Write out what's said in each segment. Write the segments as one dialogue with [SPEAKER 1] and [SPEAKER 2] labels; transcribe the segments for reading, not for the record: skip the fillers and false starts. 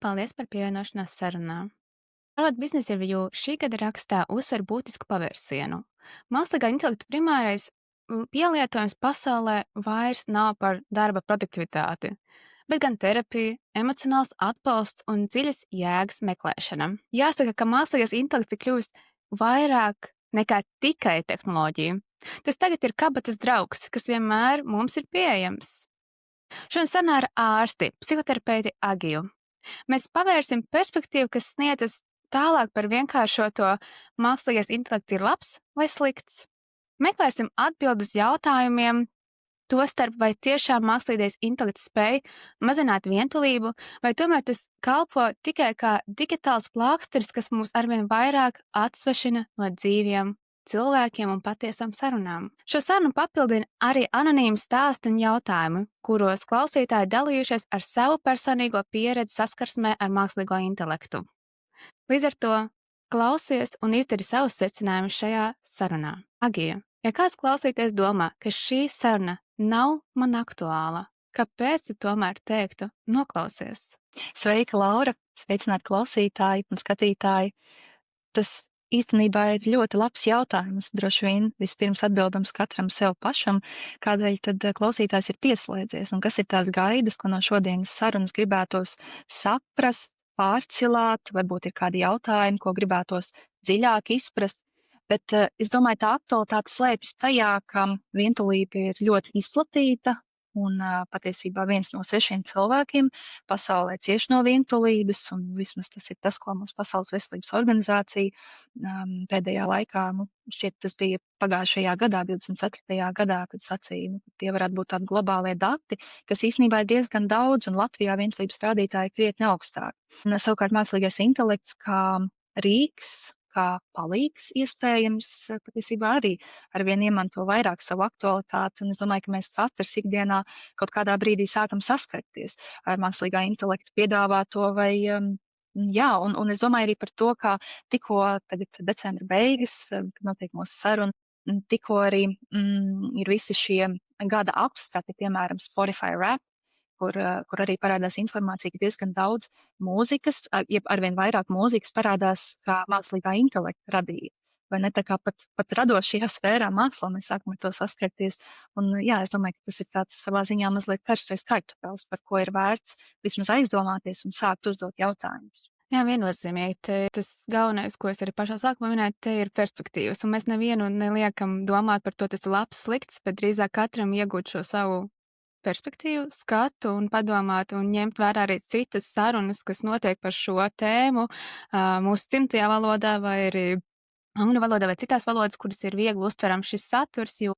[SPEAKER 1] paldies par pievienošanos sarunā. Harvard Business Review šī gada rakstā uzsver būtisku pavērsienu. Mākslīgā intelekta primārais pielietojums pasaulē vairs nav par darba produktivitāti, bet gan terapija, emocionāls atbalsts un dziļas jēgas meklēšana. Jāsaka, ka mākslīgais intelekts ir kļuvis vairāk nekā tikai tehnoloģija. Tas tagad ir kabatas draugs, kas vienmēr mums ir pieejams. Šodien sarunā ar ārsti, psihoterapeiti Agiju. Mēs pavērsim perspektīvu, kas sniedzas tālāk par vienkāršoto mākslīgais intelekts ir labs vai slikts. Meklēsim atbildes jautājumiem, tostarp vai tiešām mākslīgais intelekts spēj mazināt vientulību, vai tomēr tas kalpo tikai kā digitāls plāksteris, kas mūs arvien vairāk atsvešina no dzīviem cilvēkiem un patiesām sarunām. Šo sarunu papildina arī anonīmi stāsti un jautājumi, kuros klausītāji dalījušies ar savu personīgo pieredzi saskarsmē ar mākslīgo intelektu. Līdz ar to klausies un izdari savus secinājumus šajā sarunā. Agija, ja kāds klausīties domā, ka šī saruna nav man aktuāla, kāpēc tu tomēr teiktu noklausies?
[SPEAKER 2] Sveika, Laura! Sveicināti klausītāji un skatītāji! Tas īstenībā ir ļoti labs jautājums. Droši vien vispirms atbildams katram sev pašam, kādēļ tad klausītājs ir pieslēdzies un kas ir tās gaidas, ko no šodienas sarunas gribētos saprast, pārcilāt, varbūt ir kādi jautājumi, ko gribētos dziļāk izprast. Bet es domāju, tā aktualitāte slēpjas tajā, ka vientulība ir ļoti izplatīta un patiesībā 1 no 6 cilvēkiem pasaulē cieš no vientulības, un vismaz tas ir tas, ko mums Pasaules veselības organizācija pēdējā laikā, šķiet tas bija pagājušajā gadā, 24. gadā, kad sacīja, tie varētu būt tādi globālie dati, kas īstenībā ir diezgan daudz, un Latvijā vientulības rādītāji ir krietni augstāk. Un savukārt mākslīgais intelekts kā rīks, kā palīgs iespējams, patiesībā arī arvien iemanto vairāk savu aktualitāti, un es domāju, ka mēs katrs ikdienā kaut kādā brīdī sākam saskarties ar mākslīgā intelekta piedāvāto vai, jā, un es domāju arī par to, kā tikko tagad decembra beigas, kad notiek mūsu saruna, tikko arī ir visi šie gada apskati, piemēram, Spotify Rap, kur arī parādās informācija, ka diezgan daudz mūzikas, jeb arvien vairāk mūzikas parādās kā mākslīgā intelekta radīja. Vai ne, tā kā pat radošajā sfērā mākslā mēs sākam ar to saskarties. Un jā, es domāju, ka tas ir tāds savā ziņā mazliet karstais kartupels, par ko ir vērts vismaz aizdomāties un sākt uzdot jautājumus.
[SPEAKER 1] Jā, viennozīmīgi. Tas galvenais, ko es arī pašā sākumā minēju, te ir perspektīvas. Un mēs nevienu neliekam domāt par to, tas ir labs, slikts, bet drīzāk katram iegūt šo savu perspektīvu, skatu un padomāt un ņemt vērā arī citas sarunas, kas notiek par šo tēmu mūsu dzimtajā valodā vai arī angļu valodā vai citās valodas, kuras ir viegli uztverams šis saturs, jo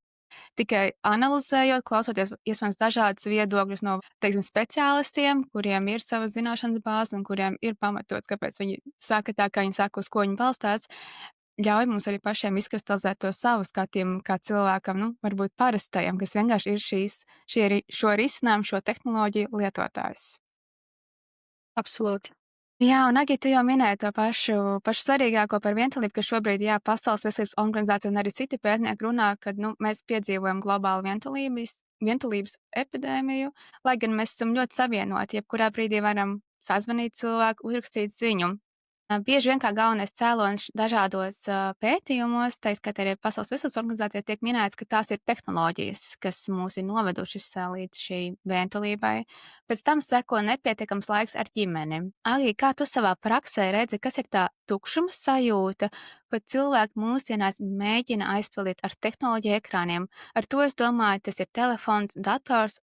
[SPEAKER 1] tikai analizējot, klausoties iespējams dažādus viedokļus no, teiksim, speciālistiem, kuriem ir savas zināšanas bāzes un kuriem ir pamatots, kāpēc viņi saka tā, kā viņi saka, uz ko viņi balstās, ļauj mums arī pašiem izkristalizēt to savu skatījumu kā cilvēkam, varbūt parastajam, kas vienkārši ir šo risinājumu, šo tehnoloģiju lietotājs.
[SPEAKER 2] Absolūti.
[SPEAKER 1] Jā, un Agi, tu jau minēji to pašu svarīgāko par vientulību, ka šobrīd, jā, Pasaules veselības organizācija un arī citi pētnieki runā, ka mēs piedzīvojam globālu vientulības epidēmiju, lai gan mēs esam ļoti savienoti, jebkurā brīdī varam sazvanīt cilvēku, uzrakstīt ziņu. Bieži vien kā galvenais cēlonis dažādos pētījumos, tā skaitā arī Pasaules veselības organizācijā tiek minēts, ka tās ir tehnoloģijas, kas mūs ir novedušas līdz šī vientulībai. Pēc tam seko nepietiekams laiks ar ģimeni. Agī, kā tu savā praksē redzi, kas ir tā tukšuma sajūta, ko cilvēki mūsdienās mēģina aizpildīt ar tehnoloģiju ekrāniem? Ar to es domāju, tas ir telefons, dators.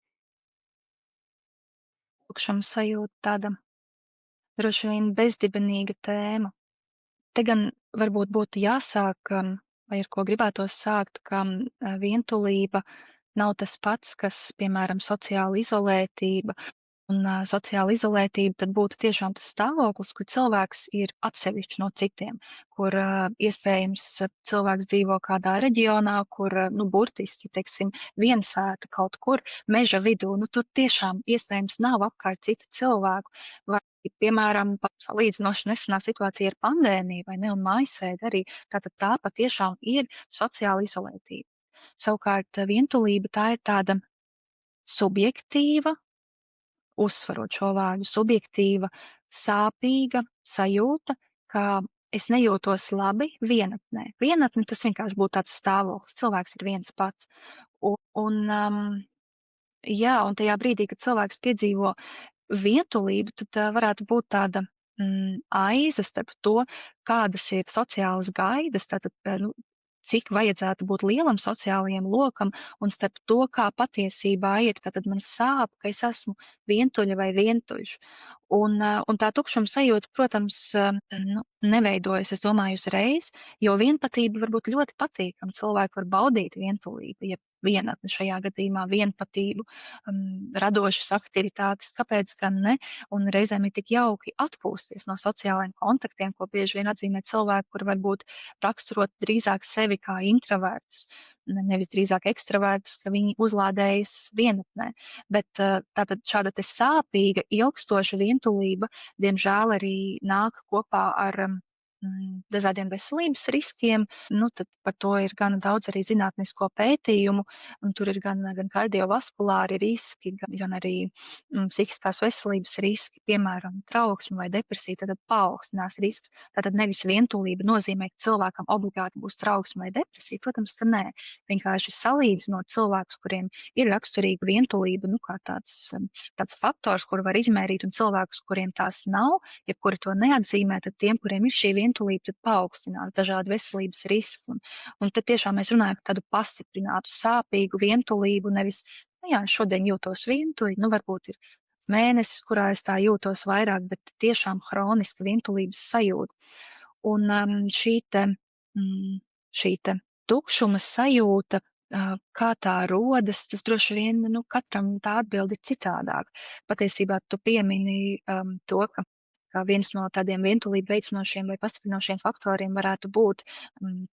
[SPEAKER 2] Tukšuma sajūta tāda droši vien bezdibenīga tēma. Te gan varbūt būtu jāsāk, vai ar ko gribētos sākt, ka vientulība nav tas pats, kas, piemēram, sociāla izolētība. Un sociāla izolētība tad būtu tiešām tas stāvoklis, kur cilvēks ir atsevišķi no citiem, kur iespējams cilvēks dzīvo kādā reģionā, kur, burtiski, teiksim, viensēta kaut kur meža vidū, tur tiešām iespējams nav apkārt citu cilvēku. Vai, piemēram, salīdzinoši nesenā situācija ar pandēmiju, vai ne, un mājasēdi arī, tātad tā patiešām ir sociāla izolētība. Savukārt vientulība tā ir tāda subjektīva, uzsvarot šo vārdu subjektīva sāpīga sajūta, ka es nejūtos labi vienatnē. Vienatne tas vienkārši būtu tāds stāvoklis, cilvēks ir viens pats. Un jā, un tajā brīdī, kad cilvēks piedzīvo vientulību, tad varētu būt tāda aiza starp to, kādas ir sociālas gaidas, tātad, nu, cik vajadzētu būt lielam sociālajiem lokam, un starp to, kā patiesībā ir, ka tad man sāp, ka es esmu vientuļa vai vientuļš. Un tā tukšuma sajūta, protams, nu, neveidojas, es domāju, uzreiz, jo vienpatība var būt ļoti patīkama. Cilvēki var baudīt vientulību, ja vienatni šajā gadījumā vienpatību, radošas aktivitātes, kāpēc gan ne? Un reizēm ir tik jauki atpūsties no sociālajiem kontaktiem, ko bieži vien atzīmē cilvēki, kur varbūt raksturot drīzāk sevi kā introvertus, nevis drīzāk ekstravertus, ka viņi uzlādējas vienatnē. Bet tātad šāda te sāpīga, ilgstoša vientulība, diemžēl arī nāk kopā ar dažādiem veselības riskiem. Nu, tad par to ir gana daudz arī zinātnisko pētījumu, un tur ir gan kardiovaskulāri riski, gan arī psihiskās veselības riski, piemēram, trauksme vai depresija, tad paaugstinās risks. Tātad nevis vientulība nozīmē, ka cilvēkam obligāti būs trauksme vai depresija, protams, ka nē. Vienkārši salīdzinot cilvēkus, kuriem ir raksturīga vientulība, nu, kā tāds faktors, kuru var izmērīt, un cilvēkus, kuriem tās nav, ja kuri to neatzīmē, tad tiem, kuriem ir šī vientulība, tad paaugstinās dažādi veselības riski. Un tad tiešām mēs runājam par tādu pastiprinātu, sāpīgu vientulību, nevis, nu jā, šodien jūtos vientuļi, nu varbūt ir mēnesis, kurā es tā jūtos vairāk, bet tiešām hroniska vientulības sajūta. Un šī te tukšuma sajūta, kā tā rodas, tas droši vien, nu, katram tā atbilde ir citādāk. Patiesībā tu piemini to, ka viens no tādiem vientulību veicinošiem vai pastiprinošiem faktoriem varētu būt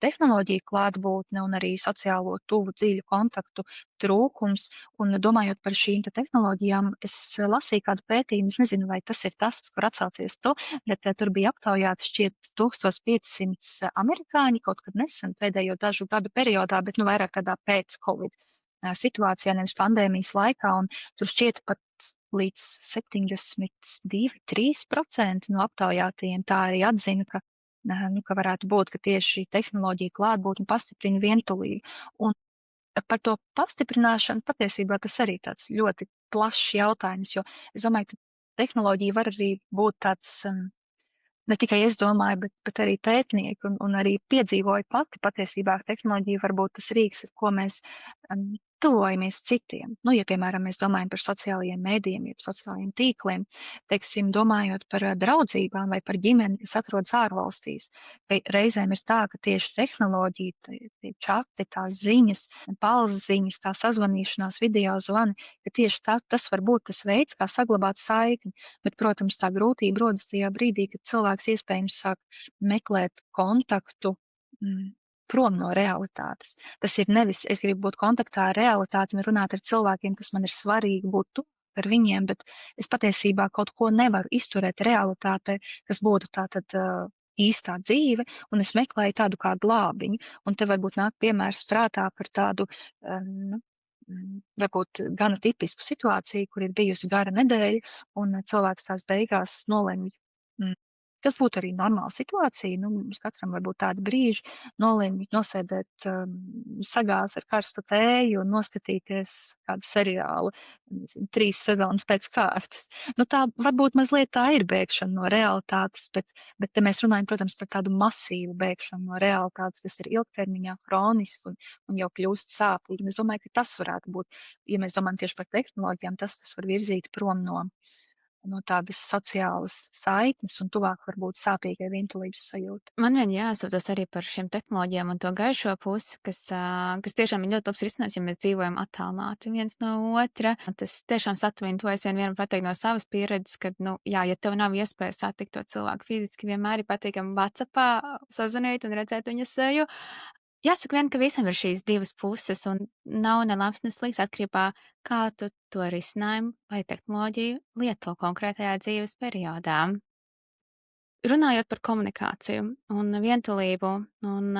[SPEAKER 2] tehnoloģiju klātbūtne un arī sociālo tuvu dziļu kontaktu trūkums. Un domājot par šīm tehnoloģijām, es lasīju kādu pētījumu, es nezinu, vai tas ir tas, kur atsaucies tu, bet tur bija aptaujāti šķiet 1500 amerikāņi kaut kad nesen pēdējo dažu gadu periodā, bet nu vairāk tādā pēc Covid situācijā, nevis pandēmijas laikā, un tur šķiet pat līdz 72–3% no aptaujātajiem tā arī atzina, ka varētu būt, ka tieši šī tehnoloģija klātbūtne pastiprina vientulību. Un par to pastiprināšanu patiesībā tas arī tāds ļoti plašs jautājums, jo es domāju, ka tehnoloģija var arī būt tāds, ne tikai es domāju, bet arī pētnieki un arī piedzīvoju pati patiesībā tehnoloģija var būt tas rīks, ar ko mēs tuvojamies citiem. Nu, ja, piemēram, mēs domājam par sociālajiem mēdījiem, jeb sociālajiem tīkliem, teiksim, domājot par draudzībām vai par ģimeni, kas atrodas ārvalstīs, ka reizēm ir tā, ka tieši tehnoloģija, tie čati, tās ziņas, balss ziņas, tā sazvanīšanās, video zvani, ka tieši tas var būt tas veids, kā saglabāt saikni. Bet, protams, tā grūtība rodas tajā brīdī, kad cilvēks iespējams sāk meklēt kontaktu prom no realitātes. Tas ir nevis, es gribu būt kontaktā ar realitāti un runāt ar cilvēkiem, kas man ir svarīgi būt tuvu ar viņiem, bet es patiesībā kaut ko nevaru izturēt realitātē, kas būtu tātad īstā dzīve, un es meklēju tādu kā glābiņu. Un te varbūt nāk piemērs prātā par tādu, varbūt gana tipisku situāciju, kur ir bijusi gara nedēļa, un cilvēks tās beigās nolemj, kas būtu arī normāla situācija, nu, mums katram var būt tādi brīži, nolemj nosēdēt sagās ar karstu tēju un noskatīties kādu seriālu, 3 sezonas pēc kārtas. Nu, tā varbūt mazliet tā ir bēgšana no realitātes, bet te mēs runājam, protams, par tādu masīvu bēgšanu no realitātes, kas ir ilgtermiņā hroniski un jau kļūst sāpīgi. Un es domāju, ka tas varētu būt, ja mēs domājam tieši par tehnoloģijām, tas var virzīt prom no tādas sociālas saiknes un tuvāk varbūt sāpīgai vientulības sajūta.
[SPEAKER 1] Man vien jāsūtas arī par šiem tehnoloģijām un to gaišo pusi, kas tiešām ir ļoti labs risinājums, ja mēs dzīvojam attālināti viens no otra. Tas tiešām satuvina to, es varu pateikt no savas pieredzes, ka, nu, jā, ja tev nav iespēja satikt to cilvēku fiziski, vienmēr ir patīkami WhatsAppā sazvanīt un redzēt viņa seju. Jāsaka vien, ka visam ir šīs divas puses un nav ne labs, ne slikts atkarībā, kā tu to risinājumu vai tehnoloģiju lieto konkrētajā dzīves periodā. Runājot par komunikāciju un vientulību un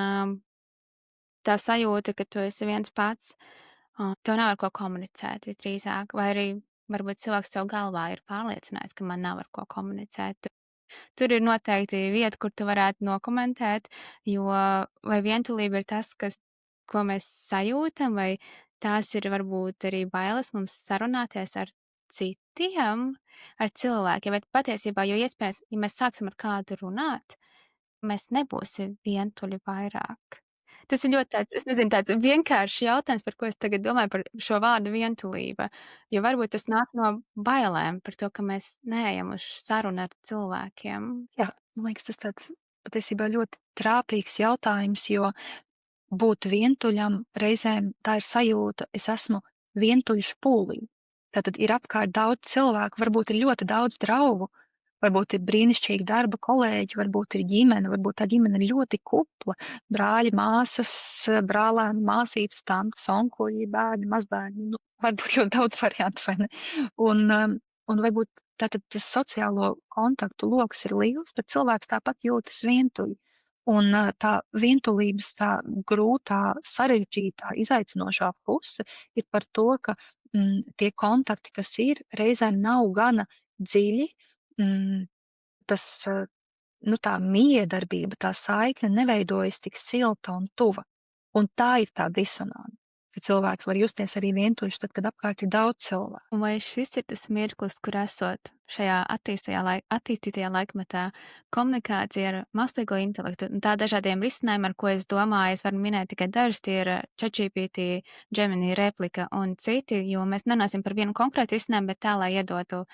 [SPEAKER 1] tā sajūta, ka tu esi viens pats, tev nav ar ko komunicēt visdrīzāk, vai arī varbūt cilvēks sev galvā ir pārliecinājis, ka man nav ar ko komunicēt. Tur ir noteikti vieta, kur tu varētu nokomentēt, jo vai vientulība ir tas, ko mēs sajūtam, vai tās ir varbūt arī bailes mums sarunāties ar citiem, ar cilvēkiem, bet patiesībā, jo iespējams, ja mēs sāksim ar kādu runāt, mēs nebūsim vientuļi vairāk. Tas ir ļoti tāds, es nezinu, tāds vienkāršs jautājums, par ko es tagad domāju par šo vārdu vientulība, jo varbūt tas nāk no bailēm par to, ka mēs neejam uz sarunu ar cilvēkiem.
[SPEAKER 2] Jā, man liekas, tas tāds patiesībā ļoti trāpīgs jautājums, jo būt vientuļam reizēm tā ir sajūta, es esmu vientuļš pūlī. Tātad ir apkārt daudz cilvēku, varbūt ir ļoti daudz draugu, varbūt ir brīnišķīgi darba kolēģi, varbūt ir ģimene, varbūt tā ģimene ir ļoti kupla, brāļi, māsas, brālēni, māsītes, tantes, onkuļi, bērni, mazbērni, nu, varbūt ļoti daudz variantu, vai ne? Un varbūt tātad tas sociālo kontaktu loks ir liels, bet cilvēks tāpat jūtas vientuļi. Un tā vientulības tā grūtā, sarežģītā, izaicinošā puse ir par to, ka tie kontakti, kas ir, reizēm nav gana dziļi, tas, nu, tā miedarbība, tā saikne neveidojas tik silta un tuva. Un tā ir tā disonance, ka cilvēks var justies arī vientuļš tad, kad apkārt ir daudz cilvēku.
[SPEAKER 1] Un vai šis ir tas mirklis, kur esot šajā attīstītajā laikmetā komunikācija ar mākslīgo intelektu un tā dažādiem risinājumiem, ar ko es domāju, es varu minēt tikai dažus, tie ir ChatGPT, Gemini, Replika un citi, jo mēs nerunāsim par vienu konkrētu risinājumu, bet tā, lai iedotu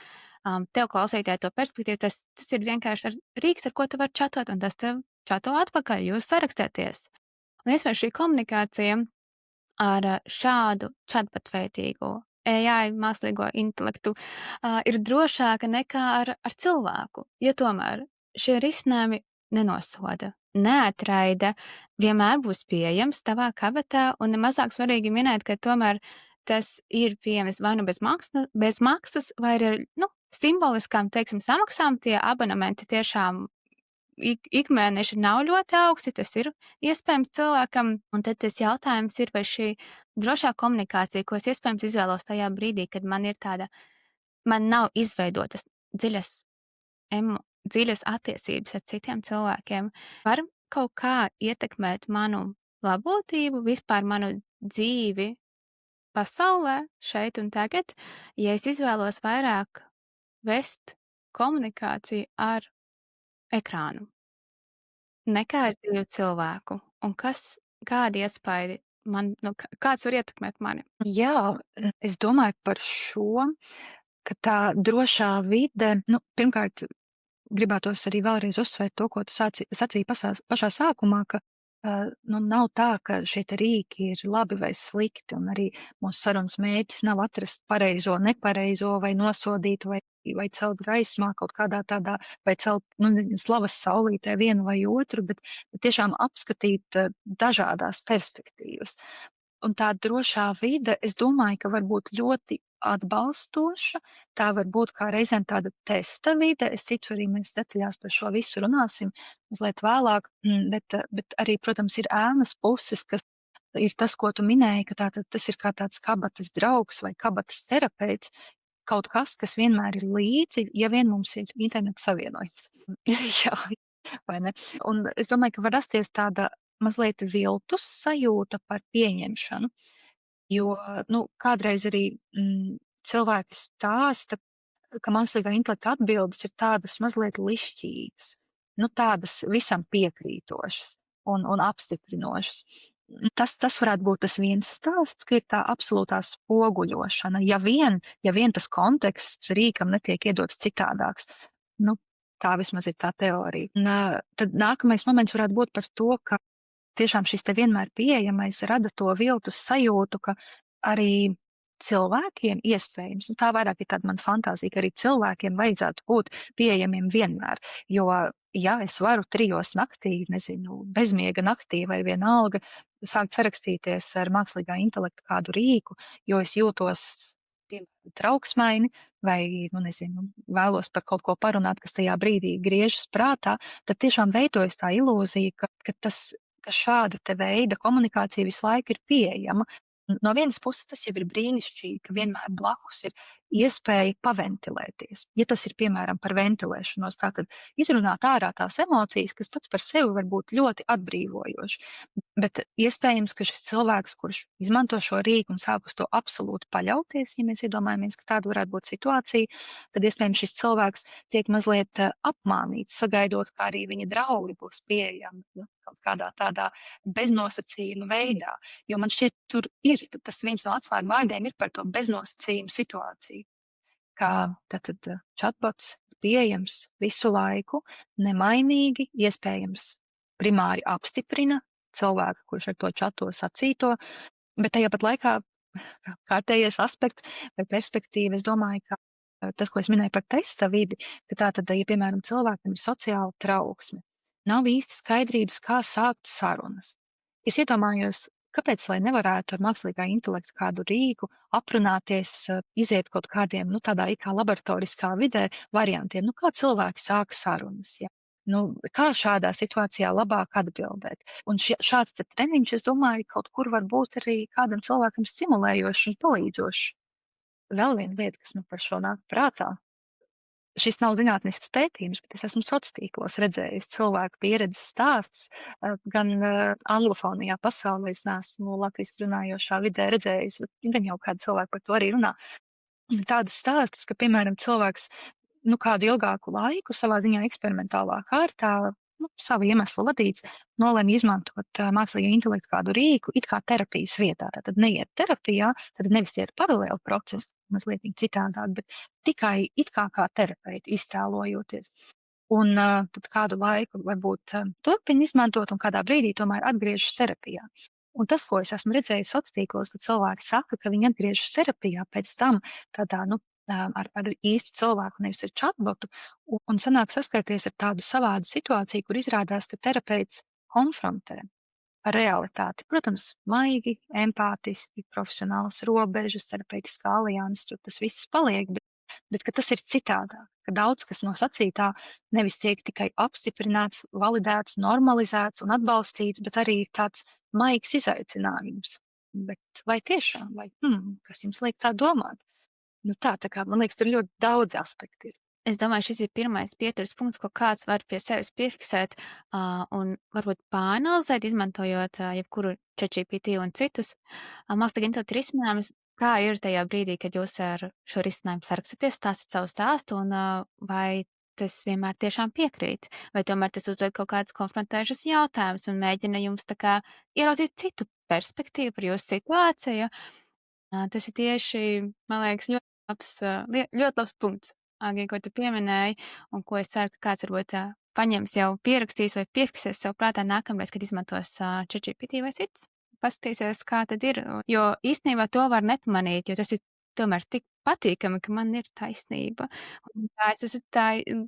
[SPEAKER 1] tev klausītāji to perspektīvu, tas ir vienkārši rīks, ar ko tu vari čatot, un tas tev čato atpakaļ, jūs sarakstēties. Un iespējams šī komunikācija ar šādu chatbotveidīgu AI, mākslīgo intelektu, ir drošāka nekā ar cilvēku, jo tomēr šie risinājumi nenosoda, neatraida, vienmēr būs pieejams tavā kabatā, un nemazāk svarīgi minēt, ka tomēr tas ir pieejams vai nu bez maksas, vai arī ar, simboliskām, teiksim, samaksām. Tie abonementi tiešām ikmēneši nav ļoti augsti, tas ir iespējams cilvēkam, un tad tas jautājums ir, vai šī drošā komunikācija, ko es iespējams izvēlos tajā brīdī, kad man nav izveidotas dziļas attiecības ar citiem cilvēkiem, var kaut kā ietekmēt manu labklājību, vispār manu dzīvi pasaulē, šeit un tagad, ja es izvēlos vairāk vest komunikāciju ar ekrānu nekā ar dzīvu cilvēku. Un kādi iespaidi kāds var ietekmēt mani?
[SPEAKER 2] Jā, es domāju par šo, ka tā drošā vide, pirmkārt, gribētos arī vēlreiz uzsvērt to, ko tu sacīji pašā sākumā, ka nav tā, ka šie te rīki ir labi vai slikti, un arī mūsu sarunas mērķis nav atrast pareizo, nepareizo, vai nosodīt, vai celt gaismā kaut kādā tādā, vai celt, slavas saulītē vienu vai otru, bet tiešām apskatīt dažādās perspektīvas. Un tā drošā vide, es domāju, ka var būt ļoti atbalstoša, tā var būt kā reizēm tāda testa vide, es ticu, arī mēs detaļās par šo visu runāsim mazliet vēlāk, bet arī, protams, ir ēnas puses, kas ir tas, ko tu minēji, ka tātad tas ir kā tāds kabatas draugs vai kabatas terapeits, kaut kas, kas vienmēr ir līdzi, ja vien mums ir interneta savienojums. Jā, vai ne? Un es domāju, ka var rasties tāda mazliet viltus sajūta par pieņemšanu, jo, kādreiz arī cilvēki stāsta, ka mākslīgā intelekta atbildes ir tādas mazliet lišķīgas, tādas visam piekrītošas un apstiprinošas. Tas varētu būt tas viens stāsts, ka ir tā absolūtā spoguļošana, ja vien tas konteksts rīkam netiek iedots citādāks. Tā vismaz ir tā teorija. Tad nākamais moments varētu būt par to, ka tiešām šis te vienmēr pieejamais rada to viltus sajūtu, ka arī cilvēkiem iespējams, tā vairāk ir tāda man fantāzija, ka arī cilvēkiem vajadzētu būt pieejamiem vienmēr, jo, ja es varu 3 naktī, bezmiega naktī vai vienalga, sākt sarakstīties ar mākslīgā intelekta kādu rīku, jo es jūtos trauksmaini vai, vēlos par kaut ko parunāt, kas tajā brīdī griežas prātā, tad tiešām veidojas tā ilūzija, ka šāda te veida komunikācija visu laiku ir pieejama. No vienas puses tas jau ir brīnišķīgi, ka vienmēr blakus ir iespēja paventilēties. Ja tas ir piemēram par ventilēšanos, tātad izrunāt ārā tās emocijas, kas pats par sevi var būt ļoti atbrīvojoši. Bet iespējams, ka šis cilvēks, kurš izmanto šo rīku un sāk uz to absolūti paļauties, ja mēs iedomājamies, ka tāda varētu būt situācija, tad iespējams šis cilvēks tiek mazliet apmānīts, sagaidot, kā arī viņa draugi būs pieejami, nu, kaut kādā tādā beznosacījuma veidā. Jo man šķiet, tur ir tas viens no atslēgu vārdiem ir par to beznosacījumu situāciju, kā tātad chatbots ir pieejams visu laiku, nemainīgi, iespējams primāri apstiprina cilvēku, kurš ar to čato sacīto, bet tajā pat laikā kārtējais aspekts vai perspektīva, es domāju, ka tas, ko es minēju par testa vidi, ka tātad, ja piemēram cilvēkam ir sociāla trauksme, nav īsti skaidrības, kā sākt sarunas. Es iedomājos, kāpēc lai nevarētu ar mākslīgā intelekta kādu rīku aprunāties, iziet kaut kādiem, nu, tādā it kā laboratoriskā vidē variantiem, nu, kā cilvēki sāk sarunas, ja? Nu, kā šādā situācijā labāk atbildēt? Un šāds te treniņš, es domāju, kaut kur var būt arī kādam cilvēkam stimulējošs un palīdzošs. Vēl viena lieta, kas man par šo nāk prātā. Šis nav zinātnisks pētījums, bet es esmu sociālos tīklos redzējis cilvēku pieredzes stāsts, gan anglofonajā pasaulē, es neesmu latviski runājošā vidē redzējis, bet gan jau kādi cilvēki par to arī runā. Tādus stāstus, ka, piemēram, cilvēks kādu ilgāku laiku savā ziņā eksperimentālā kārtā, savu iemeslu vadīts, nolēma izmantot mākslīgo intelektu kādu rīku, it kā terapijas vietā. Tātad neiet terapijā, tad nevis iet paralēli procesi, mazliet citādāk, bet tikai it kā terapeitu iztēlojoties. Un tad kādu laiku varbūt turpina izmantot un kādā brīdī tomēr atgriežas terapijā. Un tas, ko es esmu redzējis sociālos tīklos, kad cilvēki saka, ka viņi atgriežas terapijā pēc tam tādā, ar īstu cilvēku, nevis ar chatbotu, un sanāk saskarties ar tādu savādu situāciju, kur izrādās, ka terapeits konfrontē ar realitāti. Protams, maigi, empātiski, profesionālas robežas, terapeitiskā alianses, tur tas viss paliek, bet ka tas ir citādāk, ka daudz kas no sacītā nevis tiek tikai apstiprināts, validēts, normalizēts un atbalstīts, bet arī tāds maigs izaicinājums. Bet vai tiešām, kas jums liek tā domāt? Tā kā, man liekas, tur ļoti daudz aspekti ir.
[SPEAKER 1] Es domāju, šis ir pirmais pieturas punkts, ko kāds var pie sevis piefiksēt un varbūt pāanalizēt, izmantojot jebkuru ChatGPT un citus mākslīgā intelekta risinājumus. Kā ir tajā brīdī, kad jūs ar šo risinājumu sarakstaties, stāstat savu stāstu, un vai tas vienmēr tiešām piekrīt, vai tomēr tas uzdod kaut kādus konfrontējušus jautājumus un mēģina jums tā kā ieraudzīt citu perspektīvu par jūsu situāciju. Tas ir tieši, man liekas, ļoti labs punkts, Agija, ko tu pieminēji, un ko es ceru, ka kāds varbūt paņems jau pierakstīs vai piefiksēs sev prātā nākamreiz, kad izmantos ChatGPT vai cits. Paskatīsies, kā tad ir, jo īstenībā to var nepamanīt, jo tas ir tomēr tik patīkami, ka man ir taisnība. Un tā es esmu tā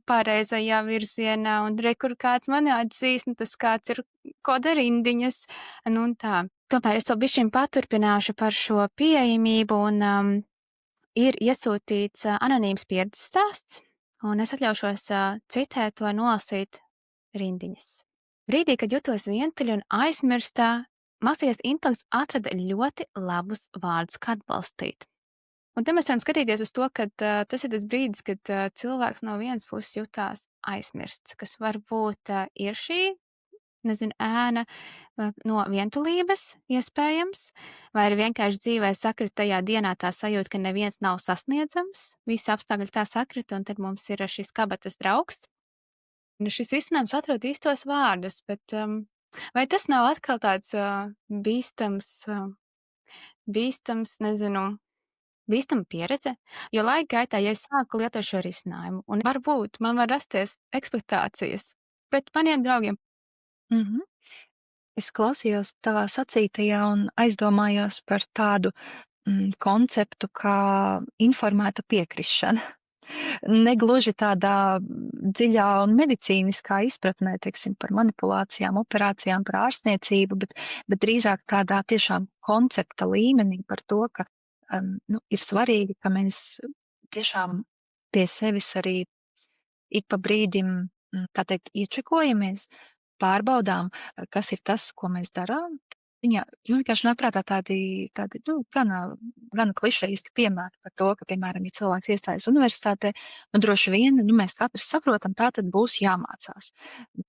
[SPEAKER 1] pareizajā virzienā, un re, kur kāds mani atzīst, tas kāds ir koda rindiņas, un tā. Tomēr es vēl bišķiņ paturpināšu par šo pieejamību, un ir iesūtīts anonīms pieredzes stāsts, un es atļaušos citēt to nolasīt rindiņas. Brīdī, kad jutos vientuļa un aizmirstā, mākslīgais intelekts atrada ļoti labus vārdus, kā atbalstīt. Un te mēs varam skatīties uz to, ka tas ir tas brīdis, kad cilvēks no vienas puses jutās aizmirsts, kas varbūt ir šī, ēna no vientulības iespējams, vai arī vienkārši dzīvē sakrita tajā dienā tā sajūta, ka neviens nav sasniedzams, visi apstākļi tā sakrita, un tad mums ir šis kabatas draugs. Un šis risinājums atrod īstos vārdus, bet vai tas nav atkal tāds bīstama pieredze? Jo laika gaitā, ja es sāku lietot šo risinājumu, un varbūt man var rasties ekspektācijas pret maniem draugiem.
[SPEAKER 2] Es klausījos tavā sacītajā un aizdomājos par tādu konceptu kā informēta piekrišana. Negluži tādā dziļā un medicīniskā izpratnē, teiksim, par manipulācijām, operācijām, par ārstniecību, bet drīzāk tādā tiešām koncepta līmenī par to, ka ir svarīgi, ka mēs tiešām pie sevis arī ik pa brīdim, tā teikt, iečekojamies, pārbaudām, kas ir tas, ko mēs darām, Viņa vienkārši nāk prātā tādi, nu, gana klišejiski piemēri par to, ka, piemēram, ja cilvēks iestājas universitātē, nu, droši vien, nu, mēs katrs saprotam, tā tad būs jāmācās.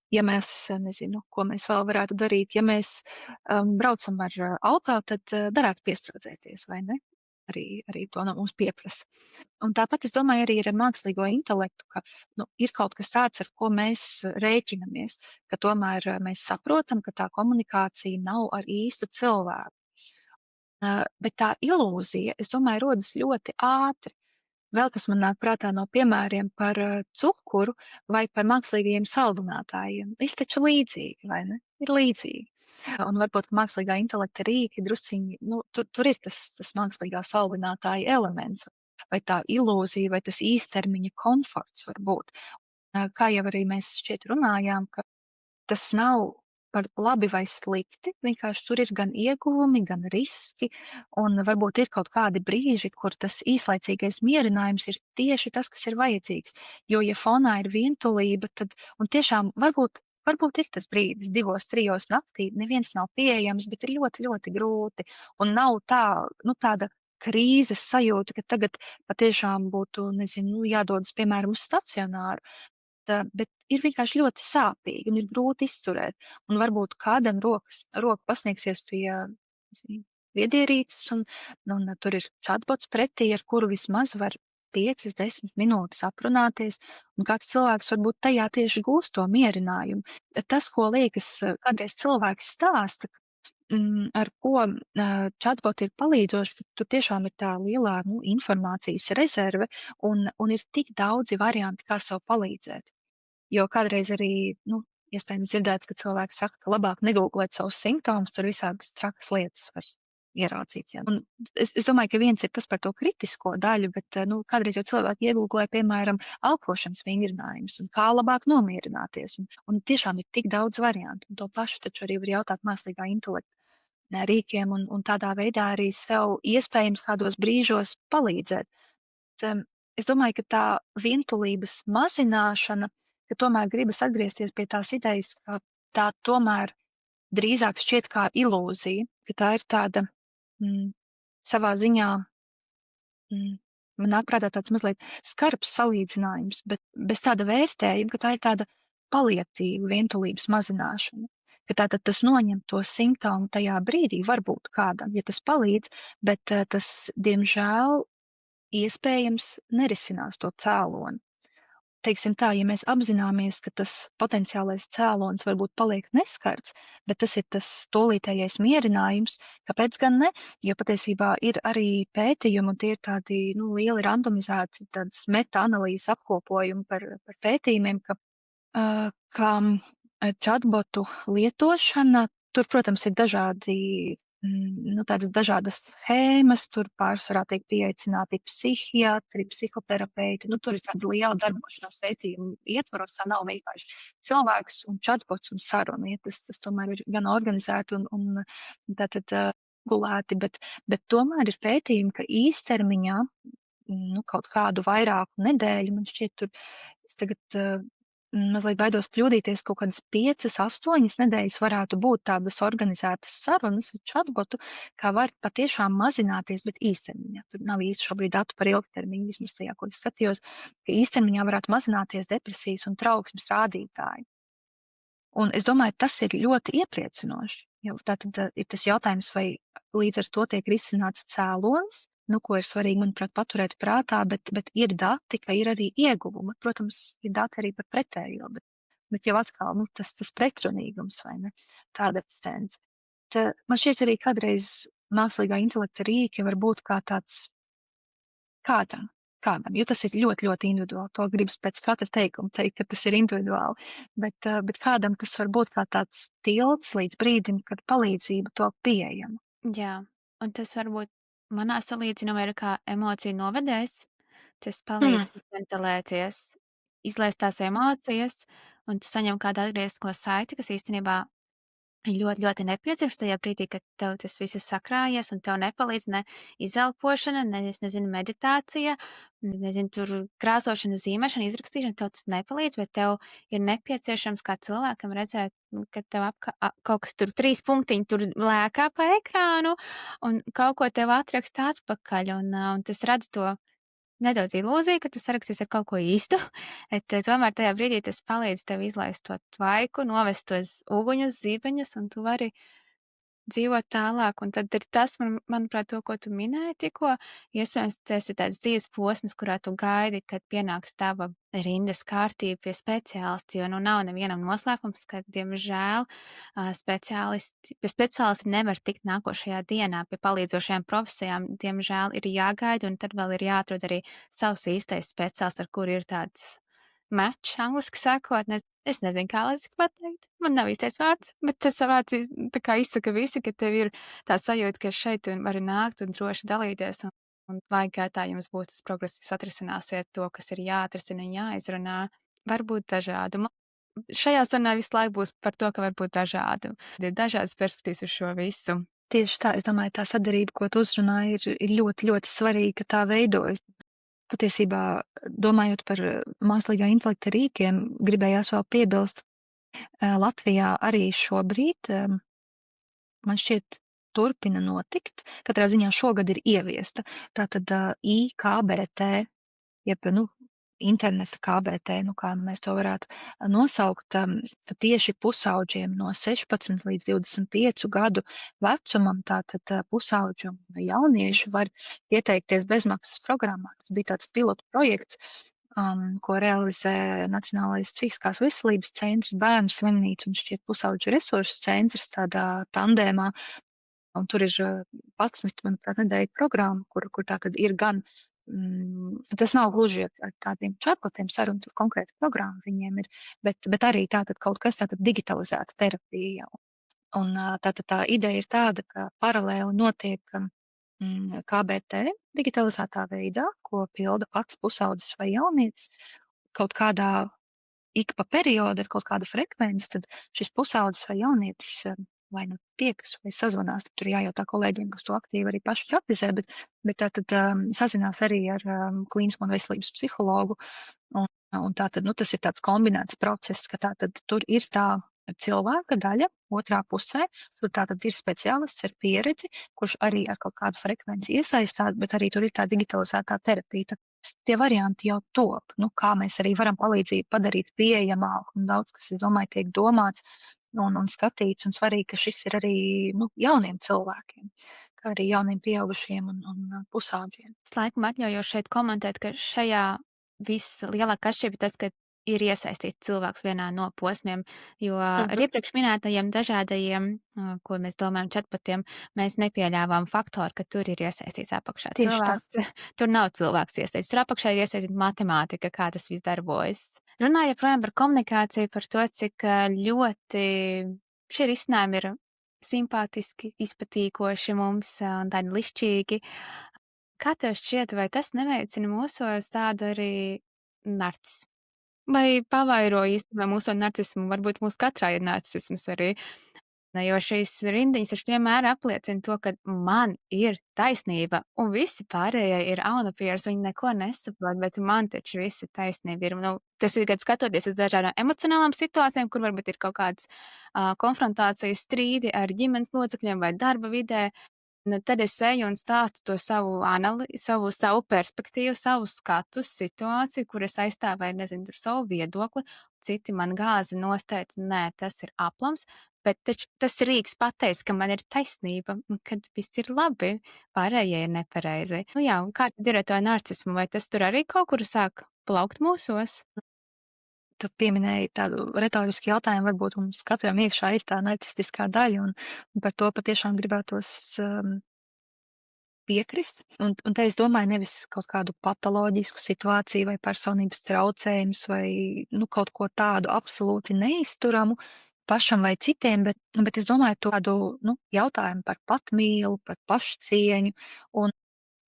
[SPEAKER 2] Ja mēs, nezinu, ko mēs vēl varētu darīt, ja mēs braucam ar auto, tad darētu piestraudzēties, vai ne? Arī to no mums pieprasa. Un tāpat es domāju arī ar mākslīgo intelektu, ka nu, ir kaut kas tāds, ar ko mēs rēķinamies, ka tomēr mēs saprotam, ka tā komunikācija nav ar īstu cilvēku. Bet tā ilūzija, es domāju, rodas ļoti ātri. Vēl kas man nāk prātā no piemēriem par cukuru vai par mākslīgajiem saldinātājiem. Ir taču līdzīgi, vai ne? Ir līdzīgi. Un varbūt mākslīgā intelekta rīki drusciņi, nu, tur ir tas mākslīgā saldinātāja elements, vai tā ilūzija, vai tas īstermiņa komforts var būt. Kā jau arī mēs šķiet runājām, ka tas nav par labi vai slikti, vienkārši tur ir gan ieguvumi, gan riski, un varbūt ir kaut kādi brīži, kur tas īslaicīgais mierinājums ir tieši tas, kas ir vajadzīgs. Jo, ja fonā ir vientulība, tad, un tiešām varbūt ir tas brīdis 2, 3 naktī, neviens nav pieejams, bet ir ļoti, ļoti grūti, un nav nu, tāda krīzes sajūta, ka tagad patiešām būtu, nezinu, jādodas, piemēram, uz stacionāru. Bet ir vienkārši ļoti sāpīgi un ir grūti izturēt. Un varbūt kādam roka pasniegsies pie nezinu, viedierīces, un tur ir chatbots pretī, ar kuru vismaz var 5, 10 minūtes aprunāties, un kāds cilvēks varbūt tajā tieši gūst to mierinājumu. Tas, ko liekas, kādreiz cilvēki stāsta, ar ko chatboti ir palīdzoši, tur tiešām ir tā lielā informācijas rezerve, un ir tik daudzi varianti, kā sev palīdzēt. Jo kādreiz arī, nu, iespējams dzirdēts, ka cilvēki saka, ka labāk negūglēt savus simptomus, tur visādas trakas lietas var ieraudzīt. Ja. Un es domāju, ka viens ir tas par to kritisko daļu, bet, nu, kādreiz jau cilvēki iegūglē, piemēram, elpošanas vingrinājumus un kā labāk nomierināties. Un tiešām ir tik daudz variantu. Un to pašu taču arī var jautāt mākslīgā intelekta rīkiem un tādā veidā arī sev iespējams kādos brīžos palīdzēt. Es domāju, ka tā vientulības mazināšana, ka tomēr gribas atgriezties pie tās idejas, ka tā tomēr drīzāk šķiet kā ilūzija, ka tā ir tāda savā ziņā, man nāk prātā tāds mazliet skarbs salīdzinājums, bet bez tāda vērtējuma, ka tā ir tāda paliatīva vientulības mazināšana. Ka tātad tas noņem to simptomu tajā brīdī, varbūt kādam, ja tas palīdz, bet tas, diemžēl, iespējams nerisinās to cēloni. Teiksim tā, ja mēs apzināmies, ka tas potenciālais cēlonis varbūt paliek neskarts, bet tas ir tas tūlītējais mierinājums, kāpēc gan ne? Jo patiesībā ir arī pētījumi, un tie ir tādi lieli randomizēti, tādas meta-analīzes apkopojumi par pētījumiem, ka chatbotu lietošana, tur, protams, ir dažādi tādas dažādas schēmas, tur pārsvarā tiek pieaicināti psihiatri, psihoterapeiti, tur ir tāda liela darbošanās pētījuma ietvaros, tā nav vienkārši cilvēks un chatbots un saruna, ja tas tomēr ir gan organizēti un tātad gulēti, bet tomēr ir pētījumi, ka īstermiņā, kaut kādu vairāku nedēļu, man šķiet tur, es tagad mazliet baidos kļūdīties, kaut kādas 5, 8 nedēļas varētu būt tādas organizētas sarunas ar chatbotu, kā var patiešām mazināties, bet īstermiņā. Tur nav īsti šobrīd datu par ilgtermiņu, vismaz tajā, ko es skatījos, ka īstermiņā varētu mazināties depresijas un trauksmes rādītāji. Un es domāju, tas ir ļoti iepriecinoši. Jo tātad ir tas jautājums, vai līdz ar to tiek risināts cēlonis, ko ir svarīgi, manuprāt, paturēt prātā, bet ir dati, ka ir arī ieguvumi. Protams, ir dati arī par pretējo, bet jau atkal tas pretrunīgums, vai ne? Tāda tendence. Man šķiet arī kādreiz mākslīgā intelekta rīki var būt kā tāds kādam, jo tas ir ļoti, ļoti individuāli. To gribas pēc katra teikuma teikt, ka tas ir individuāli, bet kādam tas var būt kā tāds tilts līdz brīdim, kad palīdzība to pieejama.
[SPEAKER 1] Jā, un tas varbūt manā salīdzinājumā ir kā emociju novedējs. Tas palīdz ventilēties, izlaist tās emocijas, un tu saņem kādu atgrieznisko saiti, kas īstenībā ir ļoti, ļoti nepieciešams tajā brīdī, kad tev tas viss ir sakrājies un tev nepalīdz ne izelpošana, ne, es nezinu, meditācija, nezinu, tur krāsošana, zīmēšana, izrakstīšana, tev tas nepalīdz, bet tev ir nepieciešams kā cilvēkam redzēt, ka tev kaut kas tur 3 punktiņi tur lēkā pa ekrānu un kaut ko tev atraksta atpakaļ, un tas rada to nedaudz ilūzija, ka tu sarakstīsi ar kaut ko īstu, bet tomēr tajā brīdī tas palīdz tev izlaist to tvaiku, novest tos uguņus, zibeņus, un tu vari dzīvot tālāk. Un tad ir tas, manuprāt, to, ko tu minēji tikko, iespējams, tas ir tāds dzīves posms, kurā tu gaidi, kad pienāks tava rindas kārtība pie speciālista, jo nu nav nevienam noslēpums, ka, diemžēl, pie speciālista nevar tikt nākošajā dienā, pie palīdzošajām profesijām, diemžēl, ir jāgaida, un tad vēl ir jāatrod arī savs īstais speciālists, ar kuru ir tāds match, angliski sakot, es nezinu, kā latviski pateikt. Man nav īstais vārds, bet tas vārds tā kā izsaka visi, ka tev ir tā sajūta, ka šeit tu vari nākt un droši dalīties, un laika gaitā jums būs tas progress, jūs atrisināsiet to, kas ir jāatrisina un jāizrunā. Varbūt dažādu. Šajā sarunā visu laiku būs par to, ka var būt dažādu. Ir dažādas perspektīvas uz šo visu.
[SPEAKER 2] Tieši tā, es domāju, tā sadarība, ko tu uzrunāji, ir ļoti, ļoti svarīga, ka tā veidojas. Patiesībā, domājot par mākslīgā intelekta rīkiem, gribējās vēl piebilst, Latvijā arī šobrīd, man šķiet, turpina notikt. Katrā ziņā šogad ir ieviesta. Tātad IKBT, jeb, interneta KBT, kā mēs to varētu nosaukt, tieši pusaudžiem no 16 līdz 25 gadu vecumam, tātad pusauģu un jaunieši var pieteikties bezmaksas programmā. Tas bija tāds pilotu projekts, ko realizē Nacionālais psihiskās veselības centrs, Bērnu slimnīca un šķiet pusauģu resursu centrs tādā tandēmā. Un tur ir 11, manuprāt, nedēļu programma, kur tā tad ir gan, tas nav gluži ar tādiem chatbotiem sarunu, tur konkrēta programma viņiem ir, bet arī tātad kaut kas tātad digitalizēta terapija. Un tātad tā ideja ir tāda, ka paralēli notiek KBT digitalizētā veidā, ko pilda pats pusaudzis vai jaunietis, kaut kādā ik pa periodu ar kaut kādu frekvenci, tad šis pusaudzis vai jaunietis vai nu tiekas vai sazvanās, tad tur jājautā kolēģiem, kas to aktīvi arī paši praktizē, bet tātad sazinās arī ar klīnisko un veselības psihologu, un tātad, tas ir tāds kombinēts process, ka tātad tur ir tā cilvēka daļa otrā pusē, tur tātad ir speciālists ar pieredzi, kurš arī ar kaut kādu frekvenci iesaistās, bet arī tur ir tā digitalizētā terapija. Tie varianti jau top, kā mēs arī varam palīdzību padarīt pieejamāku, un daudz, kas, es domāju, tiek domāts un skatīts, un svarīgi, ka šis ir arī jauniem cilvēkiem, kā arī jauniem pieaugušiem un pusauģiem.
[SPEAKER 1] Es laikam atļaujos šeit komentēt, ka šajā vislielākā atšķirība ir tas, ka ir iesaistīts cilvēks vienā no posmiem, jo ar iepriekš minētajiem dažādajiem, ko mēs domājam chatbotiem, mēs nepieļāvām faktoru, ka tur ir iesaistīts apakšā cilvēks. Tur nav cilvēks iesaistīts. Tur apakšā ir iesaistīta matemātika, kā tas viss darbojas. Runāju joprojām par komunikāciju, par to, cik ļoti šie risinājumi ir simpātiski, izpatīkoši mums un tādi lišķīgi. Kā tev šķiet, vai tas neveicina mūsos tādu arī narcismu? Vai pavairo īstenībā mūsu narcismu? Varbūt mūsu katrā ir narcisms arī. Jo šīs rindiņas taču vienmēr apliecina to, ka man ir taisnība, un visi pārējie ir aunapieras, viņi neko nesaprot, bet man taču visi taisnība ir. Tas ir, kad skatoties uz dažādām emocionālām situācijām, kur varbūt ir kaut kādas konfrontācijas, strīdi ar ģimenes locekļiem vai darba vidē, tad es eju un stāstu to savu perspektīvu, savu skatu, situāciju, kur es aizstāvēju, nezinu, tur savu viedokli. Citi man gāza nosteica, nē, tas ir aplams, bet taču tas Rīgs pateica, ka man ir taisnība, kad viss ir labi, pārējie ir nepareizi. Jā, un kā tad ir ar to narcismu, vai tas tur arī kaut kur sāk plaukt mūsos?
[SPEAKER 2] Tu pieminēji tādu retorisku jautājumu, varbūt mums katram iekšā ir tā narcistiskā daļa, un par to patiešām gribētos piekrist. Un te es domāju nevis kaut kādu patoloģisku situāciju vai personības traucējumus vai kaut ko tādu absolūti neizturamu pašam vai citiem, bet es domāju tādu jautājumu par patmīlu, par pašcieņu. Un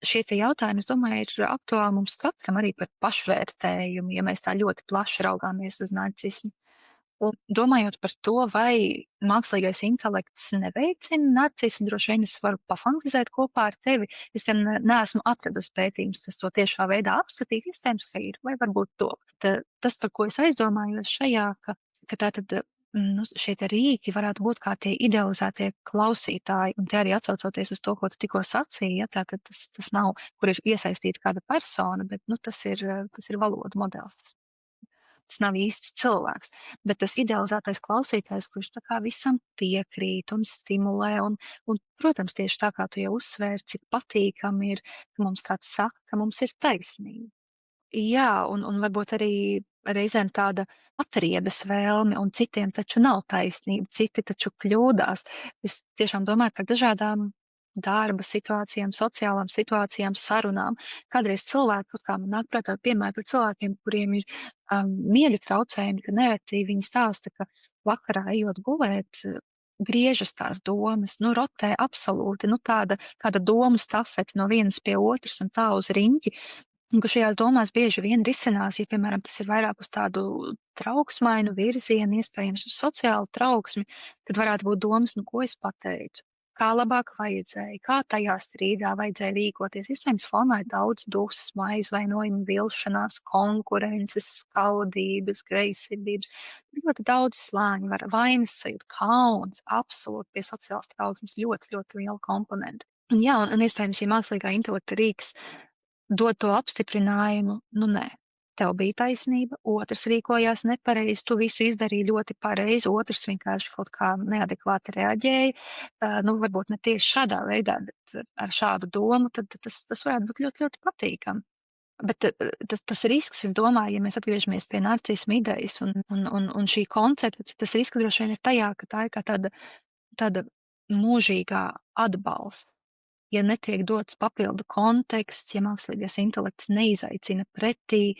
[SPEAKER 2] šie te jautājumi, es domāju, ir aktuāli mums katram arī par pašvērtējumu, ja mēs tā ļoti plaši raugāmies uz narcismu. Un domājot par to, vai mākslīgais intelekts neveicina narcisu, droši vien es varu pafantazēt kopā ar tevi. Es gan neesmu atradusi pētījumus, kas to tiešā veidā apskatītu. Iespējams, ka ir, vai varbūt to. Tas, par ko es aizdomājos šajā, ka tātad nu, šie te rīki varētu būt kā tie idealizētie klausītāji, un te arī atsaucoties uz to, ko tu tikko sacīji, ja, tātad tas nav, kur ir iesaistīta kāda persona, bet nu, tas ir valodu modelis. Tas nav īsti cilvēks, bet tas idealizētais klausītājs, kurš tā kā visam piekrīt un stimulē, un protams, tieši tā kā tu jau uzsvēri, cik patīkami ir, ka mums kāds saka, ka mums ir taisnība. Jā, un varbūt arī reizēm tāda atriebes vēlme, un citiem taču nav taisnība, citi taču kļūdās. Es tiešām domāju par dažādām darba situācijām, sociālām situācijām, sarunām. Kādreiz cilvēki, kaut kā man nāk prātā piemēri par cilvēkiem, kuriem ir miega traucējumi, ka nereti viņi stāsta, ka vakarā ejot gulēt, griežas tās domas, nu rotē absolūti, nu tāda domu stafete no vienas pie otras un tā uz riņķi. Un ka šajās domās bieži vien risinās, ja, piemēram, tas ir vairāk uz tādu trauksmainu virzienu, iespējams uz sociālu trauksmi, tad varētu būt domas, nu, ko es pateicu, kā labāk vajadzēja, kā tajā strīdā vajadzēja rīkoties. Iespējams, fonā ir daudz dusmu, aizvainojumu, vilšanās, konkurences, skaudības, greizsirdības. Ļoti daudz slāņu var vainas sajūt, kauns, absolūti pie sociālas trauksmes ļoti, ļoti liela komponenta. Un jā, un iespējams, ja mākslīgā intelekta rīks dod to apstiprinājumu, nu nē, tev bija taisnība, otrs rīkojās nepareizi, tu visu izdarīji ļoti pareizi, otrs vienkārši kaut kā neadekvāti reaģēja, nu varbūt ne tieši šādā veidā, bet ar šādu domu, tad tas varētu būt ļoti, ļoti patīkami. Bet tas risks, es domāju, ja mēs atgriežamies pie narcisma idejas un šī koncepta, tad tas risks droši vien ir tajā, ka tā ir kā tāda mūžīgā atbalsta. Ja netiek dots papildu konteksts, ja mākslīgais intelekts neizaicina pretī,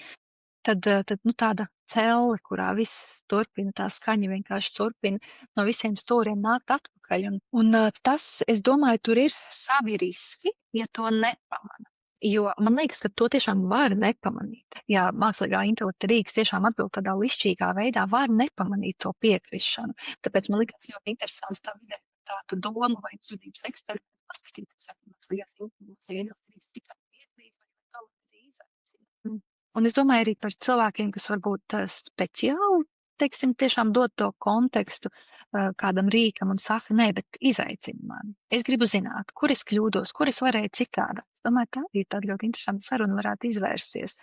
[SPEAKER 2] tad nu, tāda celle, kurā viss turpina, tā skaņa vienkārši turpina no visiem stūriem nākt atpakaļ. Un tas, es domāju, tur ir savi riski, ja to nepamana. Jo man liekas, ka to tiešām var nepamanīt. Ja mākslīgā intelekta rīks tiešām atbild tādā lišķīgā veidā, var nepamanīt to piekrišanu. Tāpēc man liekas ļoti interesanti tā vidē tādu domu vai uzvedības eksperimentu paskatīties, ka mākslīgās intelekts tikai piekrīt vai arī izaicina. Un es domāju arī par cilvēkiem, kas varbūt speciāli, teiksim, tiešām dod to kontekstu kādam rīkam un saka, nē, bet izaicina mani. Es gribu zināt, kur es kļūdos, kur es varēju citādi. Es domāju, tā ir tāda ļoti interesanta saruna varētu izvērsties.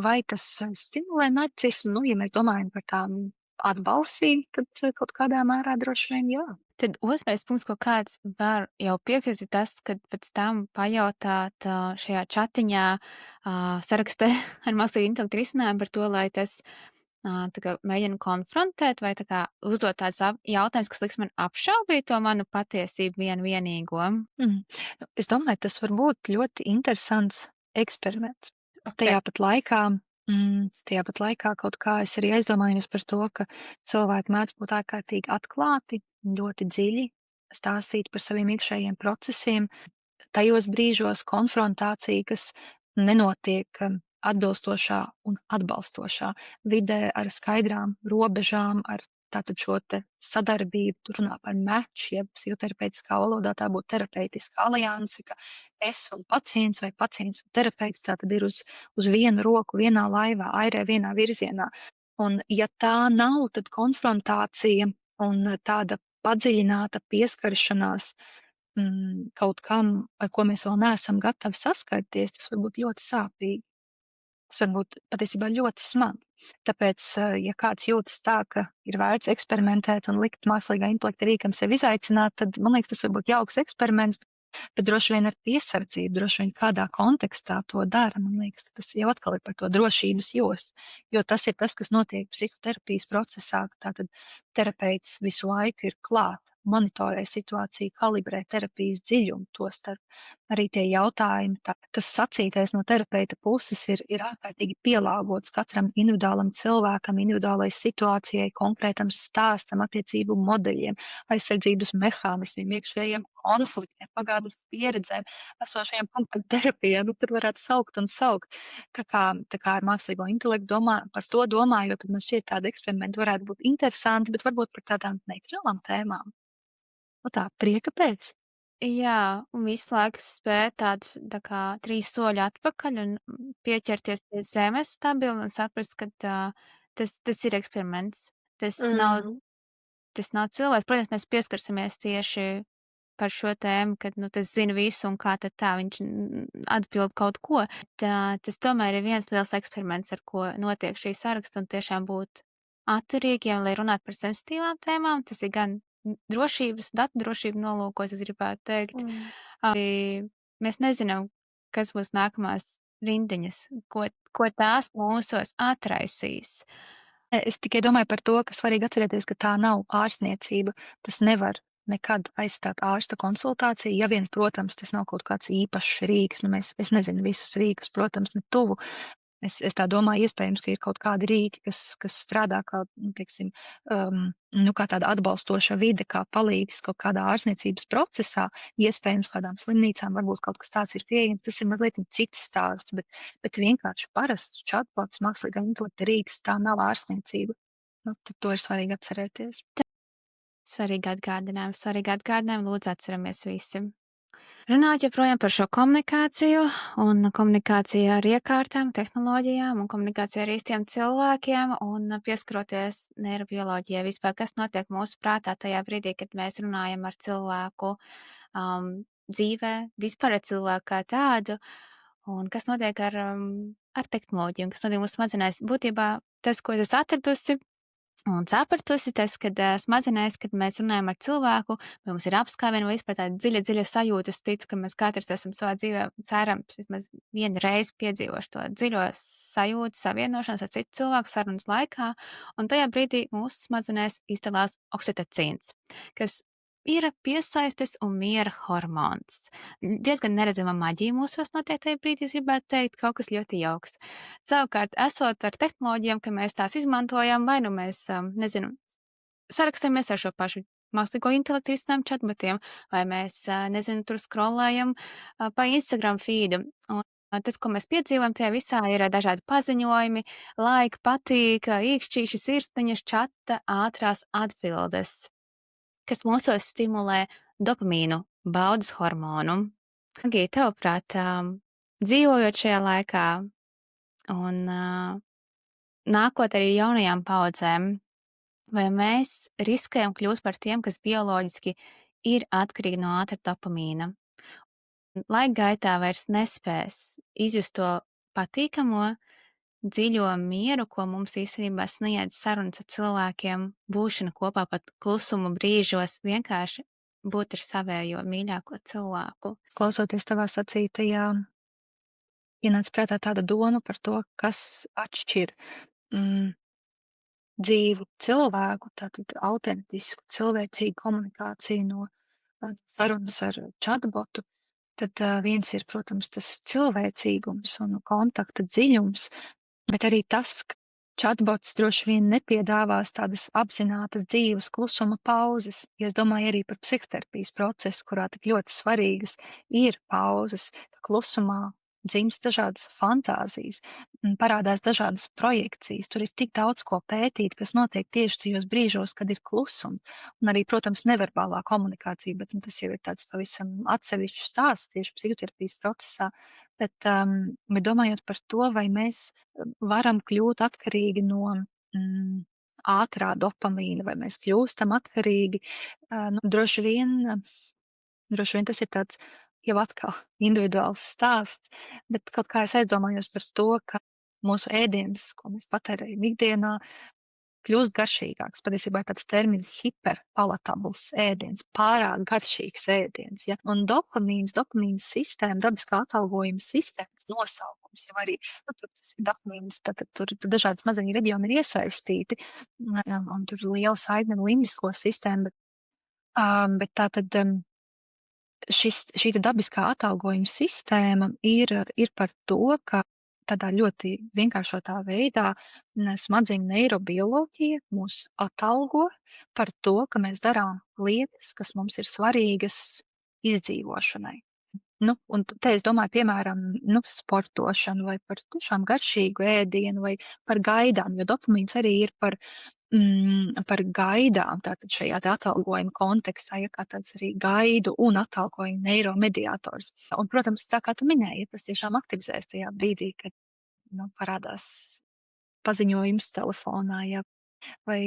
[SPEAKER 2] Vai tas stimulē narcismu? Nu, ja mēs domājam par tām atbalstīt, tad kaut kādā mērā droši vien jā.
[SPEAKER 1] Tad otrais punkts, ko kāds var jau piekrist, ir tas, kad pēc tam pajautāt šajā chatiņā sarakstē ar mākslīgu intelektu risinājumu par to, lai tas tā kā mēģina konfrontēt vai tā kā uzdot tāds jautājums, kas liks man apšaubīt to manu patiesību vienīgo.
[SPEAKER 2] Es domāju, tas var būt ļoti interesants eksperiments.
[SPEAKER 1] Okay.
[SPEAKER 2] Tajā pat laikā kaut kā es arī aizdomājos par to, ka cilvēki mēdz būt ārkārtīgi atklāti, ļoti dziļi stāstīt par saviem iekšējiem procesiem. Tajos brīžos konfrontācija, kas nenotiek atbilstošā un atbalstošā vidē ar skaidrām robežām, ar tātad šo te sadarbību, tur runā par match, jeb psihoterapeitiskā valodā tā būtu terapeitiska alianse, ka es un pacients vai pacients un terapeits tātad ir uz vienu roku, vienā laivā, airē vienā virzienā. Un ja tā nav, tad konfrontācija un tāda padziļināta pieskaršanās kaut kam, ar ko mēs vēl neesam gatavi saskarties, tas var būt ļoti sāpīgi. Tas var būt patiesībā ļoti smagi. Tāpēc, ja kāds jūtas tā, ka ir vērts eksperimentēt un likt mākslīgā intelekta rīkam sevi izaicināt, tad, man liekas, tas var būt jauks eksperiments, bet droši vien ar piesardzību, droši vien kādā kontekstā to dara. Man liekas, tas jau atkal ir par to drošības jostu, jo tas ir tas, kas notiek psihoterapijas procesā, tātad terapeits visu laiku ir klāt monitorē situāciju, kalibrē terapijas dziļumu, tostarp arī tie jautājumi. Tas sacītais no terapeita puses ir ārkārtīgi pielāgots katram individuālam cilvēkam, individuālai situācijai, konkrētam stāstam, attiecību modeļiem, aizsardzības mehānismiem, iekšējiem konfliktiem, pagātnes pieredzēm, esošajiem kontaktterapijām. Tur varētu saukt un saukt. Tā kā ar mākslīgo intelektu par to domājot, tad man šķiet tādi eksperimenti varētu būt interesanti, bet varbūt par tādām neitrālām tēmām. Tā prieka pēc.
[SPEAKER 1] Jā, un visu laiku spēt tādus tā kā 3 soļi atpakaļ un pieķerties pie zemes stabili un saprast, ka tas ir eksperiments. Tas nav cilvēks. Protams, mēs pieskarsimies tieši par šo tēmu, kad tas zina visu un kā tad tā viņš atbild kaut ko. Tas tomēr ir viens liels eksperiments, ar ko notiek šī saraksta, un tiešām būt atturīgiem, lai runātu par sensitīvām tēmām. Tas ir gan drošības, datu drošību nolūkos, es gribētu teikt. Arī mēs nezinām, kas būs nākamās rindiņas, ko tās mūsos atraisīs.
[SPEAKER 2] Es tikai domāju par to, ka svarīgi atcerēties, ka tā nav ārstniecība. Tas nevar nekad aizstāt ārsta konsultāciju, ja vien, protams, tas nav kaut kāds īpašs rīks. Es nezinu visus rīkus, protams, ne tuvu. Es tā domāju, iespējams, ka ir kaut kādi rīki, kas strādā kā, teiksim, kā tāda atbalstoša vide, kā palīgs kaut kādā ārstniecības procesā. Iespējams, kādām slimnīcām varbūt kaut kas tāds ir pieejams. Tas ir mazliet cits stāsts, bet vienkārši parasts chatbots, mākslīgā intelekta rīks, tā nav ārstniecība. Tad to ir svarīgi atcerēties.
[SPEAKER 1] Svarīgi atgādinājumi, lūdzu atceramies visi. Runājot joprojām par šo komunikāciju un komunikāciju ar iekārtām, tehnoloģijām un komunikāciju ar īstiem cilvēkiem un pieskaroties neirobioloģijai vispār, kas notiek mūsu prātā tajā brīdī, kad mēs runājam ar cilvēku dzīvē, vispār ar cilvēku kā tādu, un kas notiek ar tehnoloģiju, kas notiek mūsu smadzenēs. Būtībā tas, ko es atradusi, un sapratusi tas, kad smadzenēs, kad mēs runājam ar cilvēku, vai mums ir apskāviena vai vispār tāda dziļa sajūta. Es ticu, ka mēs katrs esam savā dzīvē, cerams, vismaz vienu reizi piedzīvojuši to dziļo sajūtu, savienošanos ar citu cilvēku sarunas laikā, un tajā brīdī mūsu smadzenēs izdalās oksitocīns, kas ir piesaistes un miera hormons. Diezgan neredzama maģija mūsos notiek tajā brīdī, es gribētu teikt, kaut kas ļoti jauks. Savukārt, esot ar tehnoloģijām, ka mēs tās izmantojam, vai nu mēs, sarakstamies ar šo pašu mākslīgo intelektu risinājumu chatbotiem, vai mēs, tur scrollējam pa Instagram feedu. Un tas, ko mēs piedzīvojam tajā visā, ir dažādi paziņojumi, laiki, patīk, īkšķīši, sirsniņas, čata, ātrās atbildes, kas mūsos stimulē dopamīnu, baudas hormonu. Agī, tavuprāt, dzīvojot šajā laikā un nākot arī jaunajām paudzēm, vai mēs riskējam kļūt par tiem, kas bioloģiski ir atkarīgi no ātra dopamīna? Laika gaitā vairs nespēs izjust to patīkamo, dziļo mieru, ko mums īstenībā sniedz sarunas ar cilvēkiem, būšana kopā pat klusuma brīžos, vienkārši būt ar savējo mīļāko cilvēku.
[SPEAKER 2] Klausoties tavā sacītajā, ienāca prātā tāda doma par to, kas atšķir dzīvu cilvēku, tātad autentisku, cilvēcīgu komunikāciju no sarunas ar chatbotu. Tad viens ir, protams, tas cilvēcīgums un kontakta dziļums, bet arī tas, ka chatbots droši vien nepiedāvās tādas apzinātas dzīves klusuma pauzes, jo es domāju arī par psihoterapijas procesu, kurā tik ļoti svarīgas ir pauzes, ka klusumā dzimst dažādas fantāzijas, parādās dažādas projekcijas, tur ir tik daudz ko pētīt, kas notiek tieši tajos brīžos, kad ir klusums, un arī, protams, neverbālā komunikācija, bet tas jau ir tāds pavisam atsevišķs stāsts tieši psihoterapijas procesā, bet domājot par to, vai mēs varam kļūt atkarīgi no ātrā dopamīna, vai mēs kļūstam atkarīgi, droši vien tas ir tāds jau atkal individuāls stāsts, bet kaut kā es aizdomājos par to, ka mūsu ēdiens, ko mēs patērējam ikdienā, kļūst garšīgāks. Patiesībā ir tāds termins hiperpalatabls ēdiens, pārāk garšīgs ēdiens. Ja? Un dopamīna sistēma, dabiskā atalgojuma sistēmas nosaukums jau arī, tur tas ir dopamīns, tad tur dažādas maziņi reģioni ir iesaistīti, un tur ir liela saikne ar limbisko sistēmu, bet Bet tātad, šī te dabiskā atalgojuma sistēma ir par to, ka tādā ļoti vienkāršotā veidā smadzeņu neirobioloģija mūs atalgo par to, ka mēs darām lietas, kas mums ir svarīgas izdzīvošanai. Nu, un te es domāju, piemēram, sportošanu vai par tiešām garšīgu ēdienu vai par gaidām, jo dopamīns arī ir par gaidām, tātad šajā te atalgojuma kontekstā, ja kā tāds arī gaidu un atalgojuma neiromediators. Un, protams, tā kā tu minēji, ja tas tiešām aktivizēs tajā brīdī, kad, parādās paziņojums telefonā, ja, vai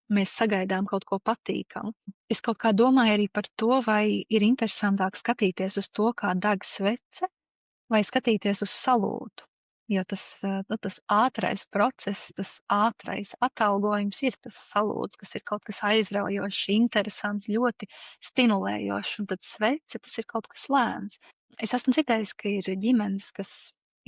[SPEAKER 2] mēs sagaidām kaut ko patīkamu. Es kaut kā domāju arī par to, vai ir interesantāk skatīties uz to, kā deg svece, vai skatīties uz salūtu. Jo tas ātrais process, tas ātrais atalgojums ir tas salūts, kas ir kaut kas aizraujošs, interesants, ļoti stimulējošs, un tad svece tas ir kaut kas lēns. Es esmu dzirdējis, ka ir ģimenes, kas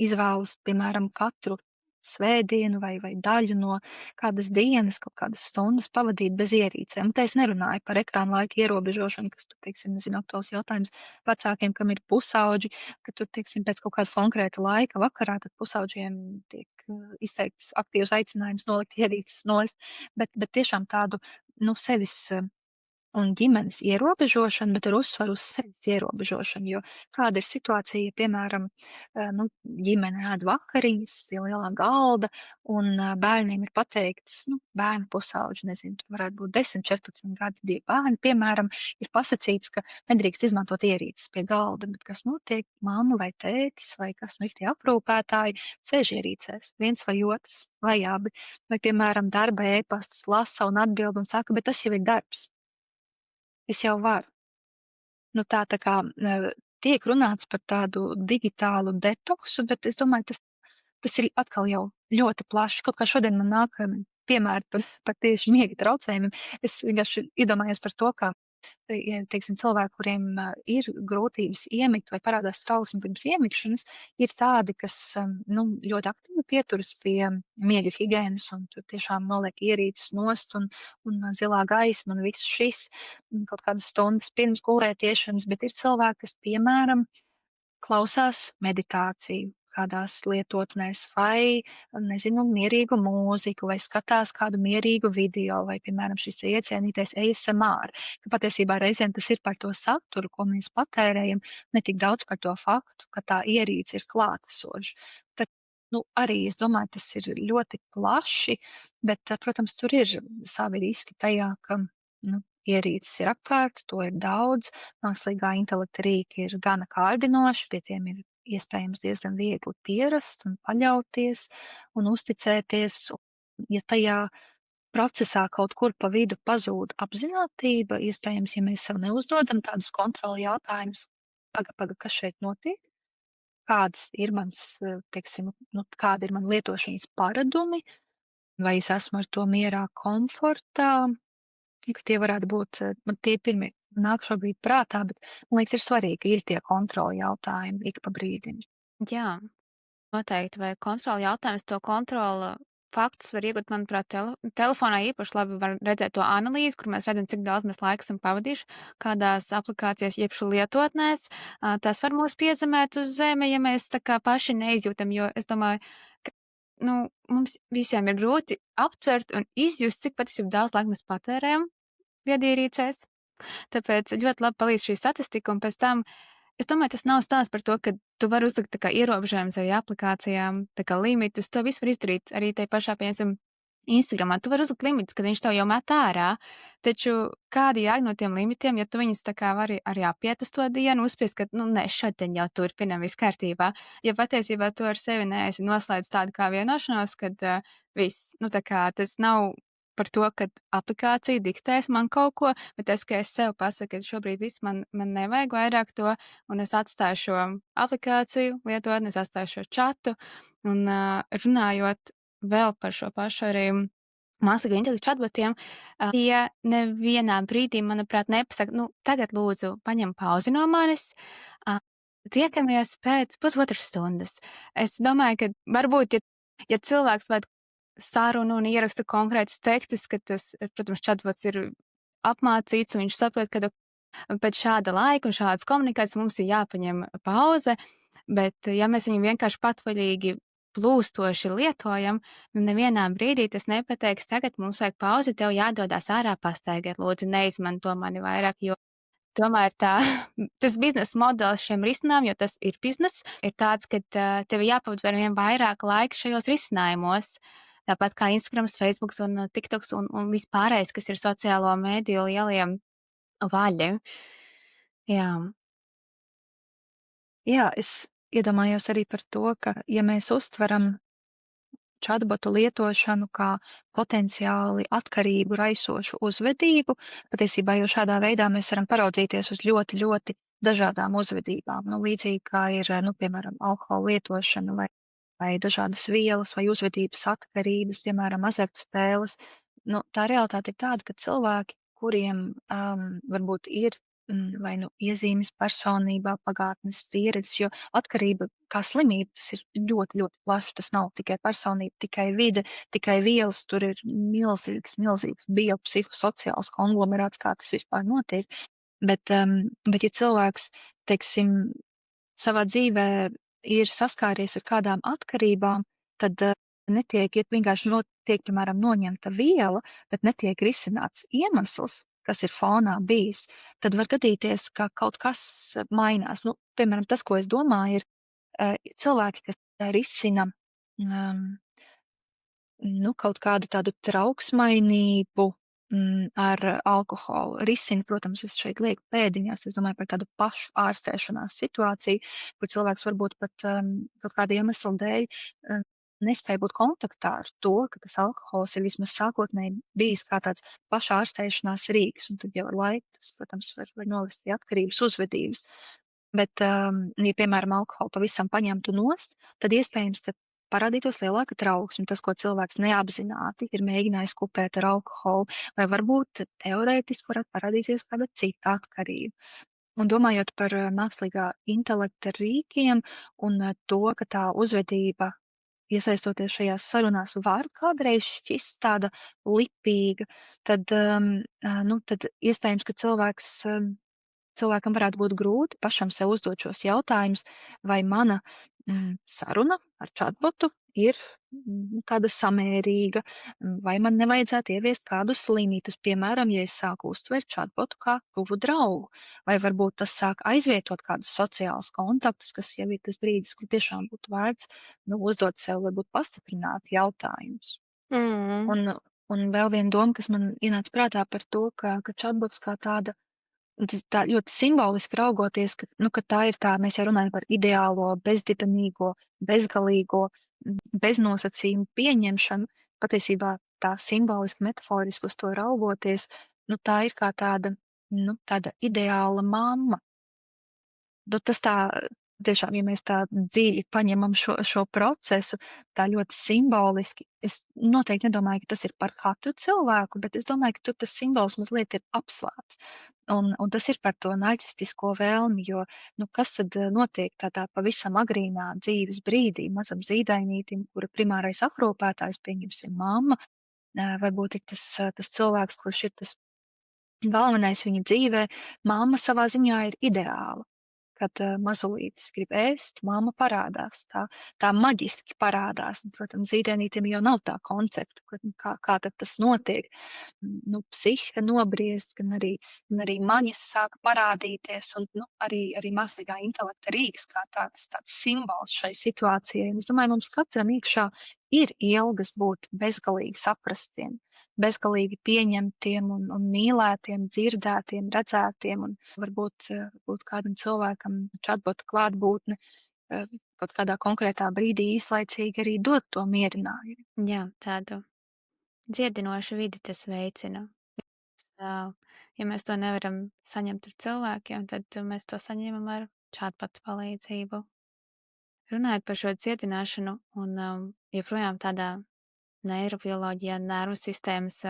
[SPEAKER 2] izvēlas, piemēram, katru svētdienu vai daļu no kādas dienas, kaut kādas stundas pavadīt bez ierīcēm. Te es nerunāju par ekrāna laika ierobežošanu, kas tur, teiksim, nezinu, aktuāls jautājums vecākiem, kam ir pusauģi, ka tur, teiksim, pēc kaut kāda konkrēta laika vakarā, tad pusauģiem tiek izteikts aktīvs aicinājums nolikt ierīces nost, bet tiešām tādu, sevis un ģimenes ierobežošanu, bet ar uzsvaru uz sevis ierobežošanu, jo kāda ir situācija, piemēram, ģimene ēd vakariņas pie lielā galda, un bērniem ir pateikts, bērnu pusauģi, nezinu, tur varētu būt 10, 14 gadi, 2 bērni, piemēram, ir pasacīts, ka nedrīkst izmantot ierīces pie galda, bet kas notiek, mamma vai tētis, vai kas ir tie aprūpētāji, sēž ierīcēs, viens vai otrs, vai abi, vai, piemēram, darba ēpastus lasa un atbild un saka, bet tas jau ir darbs. Es jau varu. Tā kā tiek runāts par tādu digitālu detoksu, bet es domāju, tas ir atkal jau ļoti plaši. Kaut kā šodien man nāk piemēri par tieši miega traucējumiem. Es vienkārši iedomājos par to, ka, teiksim, cilvēki, kuriem ir grūtības iemigt vai parādās trauksme pirms iemigšanas, ir tādi, kas ļoti aktīvi pieturas pie miega higienas un tur tiešām noliek ierīces nost un zilā gaisma un viss šis kaut kādas stundas pirms gulētiešanas, bet ir cilvēki, kas, piemēram, klausās meditāciju kādās lietotnēs vai, nezinu, mierīgu mūziku vai skatās kādu mierīgu video vai, piemēram, šis iecienītais ASMR, ka patiesībā reizēm tas ir par to saturu, ko mēs patērējam, ne tik daudz par to faktu, ka tā ierīce ir klātesoša. Tad, arī es domāju, tas ir ļoti plaši, bet, protams, tur ir savi riski tajā, ka, ierīces ir apkārt, to ir daudz, mākslīgā intelekta rīki ir gana kārdinoši, pie tiem ir iespējams diezgan viegli pierast un paļauties un uzticēties. Ja tajā procesā kaut kur pa vidu pazūd apzinātība, iespējams, ja mēs sev neuzdodam tādus kontroli jautājumus, paga, kas šeit notiek, kādas ir mans, teiksim, kāda ir man lietošanas paradumi, vai es esmu ar to mierā, komfortā, ka tie varētu būt, man tie pirmie nāk šobrīd prātā, bet man liekas, ir svarīgi, ka ir tie kontroli jautājumi ik pa brīdim.
[SPEAKER 1] Jā, noteikti. Vai kontroli jautājums, to kontrola faktus var iegūt, manuprāt, telefonā īpaši labi var redzēt to analīzi, kur mēs redzam, cik daudz mēs laika esam pavadījuši, kādās aplikācijās, jebšu lietotnēs. Tas var mūs piezemēt uz zemi, ja mēs tā kā paši neizjūtam, jo es domāju, ka, mums visiem ir grūti aptvert un izjust, cik patiesībā daudz laika mēs patērējam viedierīcēs. Tāpēc ļoti labi palīdz šī statistika, un pēc tam, es domāju, tas nav stāsts par to, ka tu vari uzlikt tā kā ierobežojumus arī aplikācijām, tā kā limitus, to visu var izdarīt arī tai pašā, piemēram, Instagramā. Tu vari uzlikt limitus, kad viņš tev jau met ārā, taču kādi jēga no tiem limitiem, ja tu viņus tā kā vari arī apiet uz to dienu, uzspiest, ka, ne, šodien jau turpinam, viss kārtībā. Ja patiesībā tu ar sevi neesi noslēdz tādu kā vienošanos, kad viss, tā kā tas nav par to, ka aplikācija diktēs man kaut ko, bet tas, ka es sev pasaku, ka šobrīd viss man nevajag vairāk to, un es atstāju šo aplikāciju lietotni, es atstāju šo čatu, un runājot vēl par šo pašu arī mākslīgo intelektu chatbotiem, tie nevienā brīdī, manuprāt, nepasaka, tagad lūdzu paņem pauzi no manis, tiekamies pēc pusotras stundas. Es domāju, ka varbūt, ja cilvēks vajag sarunu un ieraksta konkrētus tekstus, ka tas, protams, chatbots ir apmācīts, un viņš saprot, ka pēc šāda laika un šādas komunikācijas mums ir jāpaņem pauze, bet ja mēs viņu vienkārši patvaļīgi plūstoši lietojam, nu nevienā brīdī tas nepateiks, tagad mums vajag pauzi, tev jādodas ārā pastaigāt, lūdzu, neizmanto mani vairāk, jo tomēr tā, tas biznesa modelis šiem risinājumiem, jo tas ir bizness, ir tāds, ka tev ir jāpavada ar vien vairāk laika šajos risinājumos. Tāpat kā Instagrams, Facebooks un TikToks un vispārējais, kas ir sociālo mēdīju lielie vaļi. Jā.
[SPEAKER 2] Jā, es iedomājos arī par to, ka ja mēs uztveram chatbotu lietošanu kā potenciāli atkarību raisošu uzvedību, patiesībā jau šādā veidā mēs varam paraudzīties uz ļoti, ļoti dažādām uzvedībām. Nu, līdzīgi kā ir, nu, piemēram, alkohola lietošana vai dažādas vielas vai uzvedības atkarības, piemēram, azartspēles. Nu, tā realitāte ir tāda, ka cilvēki, kuriem varbūt ir vai nu iezīmes personībā, pagātnes pieredzes, jo atkarība kā slimība, tas ir ļoti, ļoti plašs. Tas nav tikai personība, tikai vide, tikai vielas. Tur ir milzīgs biopsihosociāls konglomerāts, kā tas vispār notiek. Bet ja cilvēks, teiksim, savā dzīvē ir saskāries ar kādām atkarībām, tad vienkārši tiek, piemēram, noņemta viela, bet netiek risināts iemesls, kas ir fonā bijis, tad var gadīties, ka kaut kas mainās. Nu, piemēram, tas, ko es domāju, ir cilvēki, kas risina nu, kaut kādu tādu trauksmainību ar alkoholu. Risina, protams, es šeit lieku pēdiņās, es domāju par tādu pašu ārstēšanās situāciju, kur cilvēks varbūt pat kaut kāda iemesla dēļ nespēja būt kontaktā ar to, ka tas alkohols ir vismaz sākotnēji bijis kā tāds pašārstēšanās rīks, un tad jau ar laiku tas, protams, var novest pie atkarības uzvedības. Bet, ja, piemēram, alkoholu pavisam paņemtu nost, tad iespējams, ka parādītos lielāka trauksme, tas, ko cilvēks neapzināti ir mēģinājis kupēt ar alkoholu, vai varbūt teorētiski varētu parādīties kāda cita atkarība. Un domājot par mākslīgā intelekta rīkiem un to, ka tā uzvedība, iesaistoties šajās sarunās, var kādreiz šķist tāda lipīga, tad, tad iespējams, ka cilvēkam varētu būt grūti pašam sev uzdot šos jautājumus, vai mana saruna ar chatbotu ir tāda samērīga, vai man nevajadzētu ieviest kādus limitus, piemēram, ja es sāku uztvert chatbotu kā tuvu draugu, vai varbūt tas sāk aizvietot kādus sociālus kontaktus, kas jau ir tas brīdis, kur tiešām būtu vērts uzdot sev, varbūt pastiprināt jautājumus.
[SPEAKER 1] Mm.
[SPEAKER 2] Un vēl viena doma, kas man ienāca prātā par to, ka chatbots kā tāda, tas tā ļoti simboliski raugoties, ka tā ir tā, mēs jau runājam par ideālo, bezdibenīgo, bezgalīgo, beznosacījumu pieņemšanu. Patiesībā tā simboliski, metaforiski uz to raugoties, tā ir kā tāda ideāla mamma. Tas tā, tiešām, ja mēs tā dziļi paņemam šo procesu, tā ļoti simboliski, es noteikti nedomāju, ka tas ir par katru cilvēku, bet es domāju, ka tur tas simbols mazliet ir apslēpts. Un tas ir par to narcistisko vēlmi, jo, kas tad notiek tādā pavisam agrīnā dzīves brīdī mazam zīdainītim, kura primārais aprūpētājs, pieņemsim, mamma, varbūt ir tas cilvēks, kurš ir tas galvenais viņa dzīvē. Mamma savā ziņā ir ideāla. Kad mazulītis grib ēst, mamma parādās, tā maģiski parādās. Protams, zīdainītim jau nav tā koncepta, kā tad tas notiek. Psihe nobriest, gan arī maņas sāk parādīties, un arī mākslīgā intelekta rīks kā tāds simbols šai situācijai. Un es domāju, mums katram iekšā ir ilgas būt bezgalīgi saprastiem, bezgalīgi pieņemtiem un mīlētiem, dzirdētiem, redzētiem, un varbūt kādam cilvēkam chatbota klātbūtne kaut kādā konkrētā brīdī īslaicīgi arī dod to mierinājumu.
[SPEAKER 1] Jā, tādu dziedinošu vidi tas veicina. Ja mēs to nevaram saņemt ar cilvēkiem, tad mēs to saņemam ar chatbotu palīdzību. Runājot par šo dziedināšanu un joprojām tādā neirobioloģijā, nervu sistēmas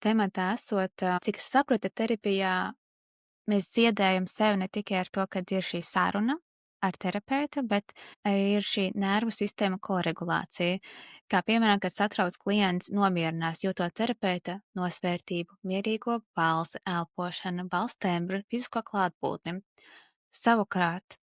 [SPEAKER 1] tematā esot, cik es saprotu, terapijā mēs dziedējam sevi ne tikai ar to, kad ir šī saruna ar terapeitu, bet arī ir šī nervu sistēma koregulācija. Kā piemēram, kad satrauc klients nomierinās, jūtot terapeita nosvērtību, mierīgo balsi, elpošanu, balss tembru, fizisko klātbūtni. Savukārt,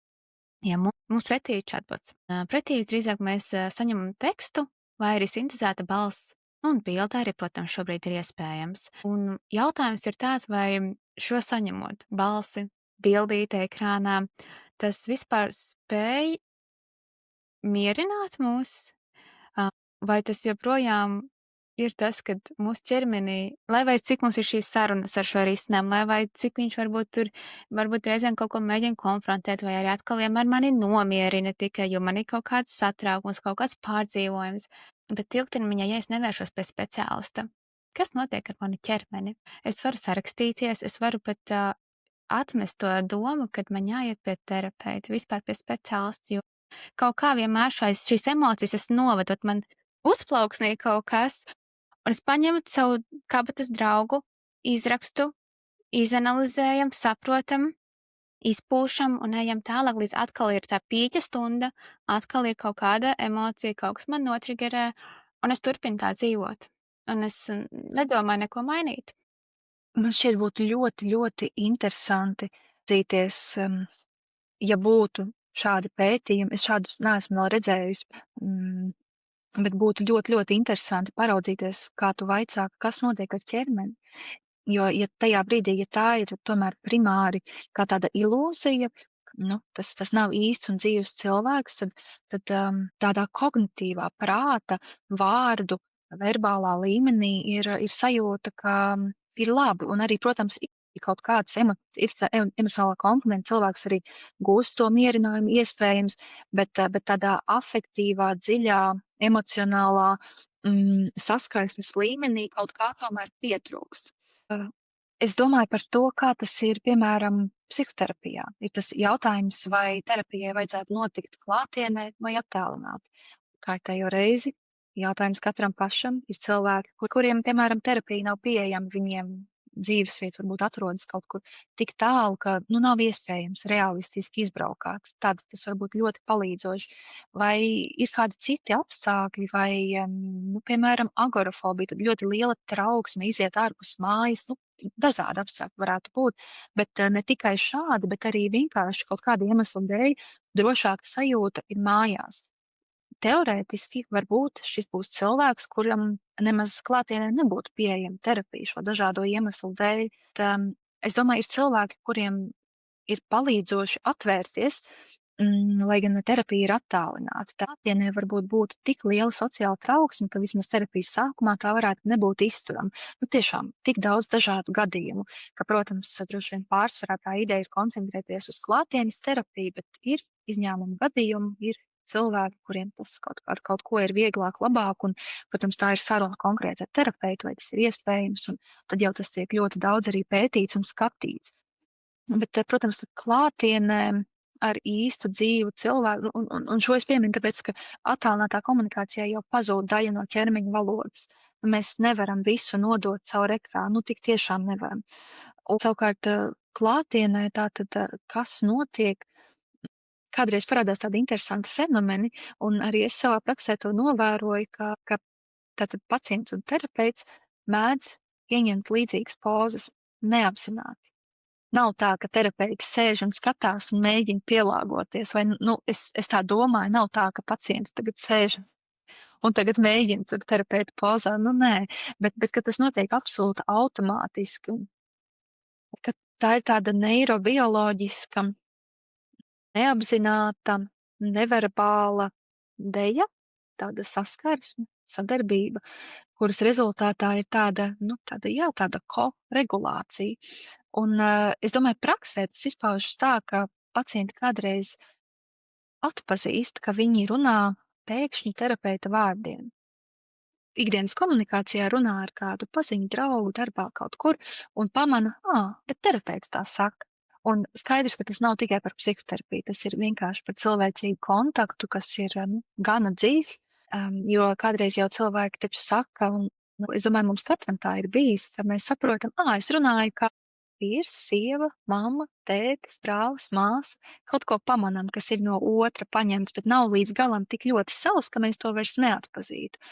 [SPEAKER 1] ja mums pretī ir chatbots, pretī visdrīzāk mēs saņemam tekstu vai arī sintēzēta balss, un bilde arī, protams, šobrīd ir iespējams. Un jautājums ir tāds, vai šo saņemot balsi, bildīti ekrānā, tas vispār spēj mierināt mūs? Vai tas joprojām ir tas, kad mūsu ķermenī, lai vai cik mums ir šīs sarunas ar šo risinājumu, lai vai cik viņš varbūt reizēm kaut ko mēģina konfrontēt, vai arī atkal vienmēr mani nomierina tikai, jo man ir kaut kāds satraukums, kaut kāds pārdzīvojums. Bet ilgtermiņā, ja es nevēršos pie speciālista, kas notiek ar manu ķermeni? Es varu sarakstīties, es varu pat atmest to domu, kad man jāiet pie terapeita, vispār pie speciālista, jo kaut kā vienmēr šīs emocijas es novedu, man uzplauksnīja kaut kas, un es paņemu savu kabatas draugu, izrakstu, izanalizējam, saprotam, izpūšam un ejam tālāk, līdz atkal ir tā pīķa stunda, atkal ir kaut kāda emocija, kaut kas man notrigerē, un es turpinu tā dzīvot. Un es nedomāju neko mainīt.
[SPEAKER 2] Man šķiet būtu ļoti, ļoti interesanti dzīties, ja būtu šādi pētījumi. Es šādus neesmu vēl redzējusi, bet būtu ļoti, ļoti interesanti paraudzīties, kā tu vaicā, kas notiek ar ķermeni. Jo, ja tajā brīdī, ja tā ir tomēr primāri kā tāda ilūzija, tas nav īsts un dzīves cilvēks, tad tādā kognitīvā prāta, vārdu, verbālā līmenī ir sajūta, ka ir labi. Un arī, protams, ir kaut kāds emocionālā komponenta, cilvēks arī gūst to mierinājumu iespējams, bet tādā afektīvā, dziļā, emocionālā saskarsmes līmenī kaut kā tomēr pietrūkst. Es domāju par to, kā tas ir, piemēram, psihoterapijā. Ir tas jautājums, vai terapijai vajadzētu notikt klātienē vai attālināti. Kārtējo reizi jautājums katram pašam. Ir cilvēki, kuriem, piemēram, terapija nav pieejama, viņiem dzīvesvieta varbūt atrodas kaut kur tik tālu, ka nav iespējams realistiski izbraukāt. Tad tas var būt ļoti palīdzoši. Vai ir kādi citi apstākļi, vai, piemēram, agorafobija, tad ļoti liela trauksme iziet ārpus mājas, dažādi apstākļi varētu būt, bet ne tikai šādi, bet arī vienkārši kaut kāda iemesla dēļ drošāka sajūta ir mājās. Teorētiski varbūt šis būs cilvēks, kuram nemaz klātienē nebūtu pieejama terapija šo dažādo iemeslu dēļ. Es domāju, ir cilvēki, kuriem ir palīdzoši atvērties, lai gan terapija ir attālināta. Klātienē varbūt būtu tik liela sociāla trauksme, ka vismaz terapijas sākumā tā varētu nebūt izturama. Tiešām tik daudz dažādu gadījumu, ka, protams, droši vien pārsvarā tā ideja ir koncentrēties uz klātienes terapiju, bet ir izņēmumi gadījumi, ir cilvēki, kuriem tas kaut ko ir vieglāk, labāk, un, protams, tā ir saruna konkrēti ar terapeitu, vai tas ir iespējams, un tad jau tas tiek ļoti daudz arī pētīts un skatīts. Bet, protams, klātienē ar īstu dzīvu cilvēku, un šo es pieminu, tāpēc, ka attālinātā komunikācijā jau pazūd daļa no ķermeņa valodas. Mēs nevaram visu nodot caur ekrānu, tik tiešām nevaram. Un savukārt klātienē tātad, kas notiek, kādreiz parādās tādi interesanti fenomeni, un arī es savā praksē to novēroju, ka tātad pacients un terapeits mēdz ieņemt līdzīgas pozas neapzināti. Nav tā, ka terapeits sēž un skatās un mēģina pielāgoties, vai, es tā domāju, nav tā, ka pacients tagad sēž un tagad mēģina tur terapeita pozā, nē, bet ka tas notiek absolūti automātiski, un ka tā ir tāda neirobioloģiska, neapzināta, neverbāla deja, tāda saskarsme, sadarbība, kuras rezultātā ir tāda koregulācija. Un es domāju, praksē tas izpaužas tā, ka pacienti kādreiz atpazīst, ka viņi runā pēkšņi terapeita vārdiem. Ikdienas komunikācijā runā ar kādu paziņu, draugu, darbā kaut kur, un pamana, bet terapeits tā saka. Un skaidrs, ka tas nav tikai par psihoterapiju, tas ir vienkārši par cilvēcīgu kontaktu, kas ir gana dziļš, jo kādreiz jau cilvēki taču saka, un es domāju, mums katram tā ir bijis, ka mēs saprotam, es runāju kā vīrs, sieva, mamma, tētis, brālis, māsa, kaut ko pamanām, kas ir no otra paņemts, bet nav līdz galam tik ļoti savs, ka mēs to vairs neatpazītu.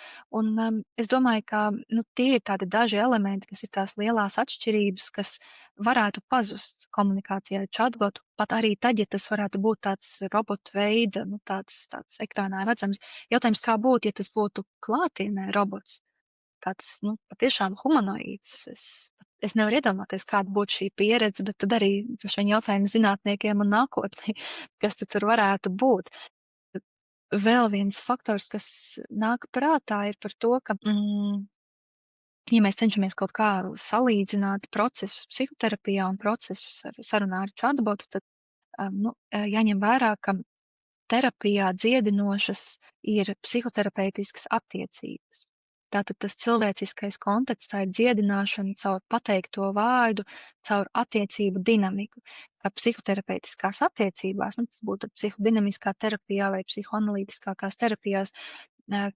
[SPEAKER 2] Un, es domāju, ka, nu, tie ir tādi daži elementi, kas ir tās lielās atšķirības, kas varētu pazust komunikācijā ar chatbotu, pat arī tad, ja tas varētu būt tāds robotu veida, nu, tāds ekrānā redzams. Jautājums, kā būtu, ja tas būtu klātienē robots? Tāds, nu, patiešām humanoīds. Es nevaru iedomāties, kāda būtu šī pieredze, bet tad arī droši vien jautājums zinātniekiem un nākotnē, kas tad tur varētu būt. Vēl viens faktors, kas nāk prātā, ir par to, ka, ja mēs cenšamies kaut kā salīdzināt procesus psihoterapijā un procesus sarunā ar chatbotu, tad, jāņem vērā, ka terapijā dziedinošas ir psihoterapeitiskas attiecības. Tātad tas cilvēciskais konteksts, tā ir dziedināšana caur pateikto vārdu, caur attiecību dinamiku. Kā psihoterapeitiskās attiecībās, nu, tas būtu psihodinamiskā terapijā vai psihoanalītiskākās terapijās,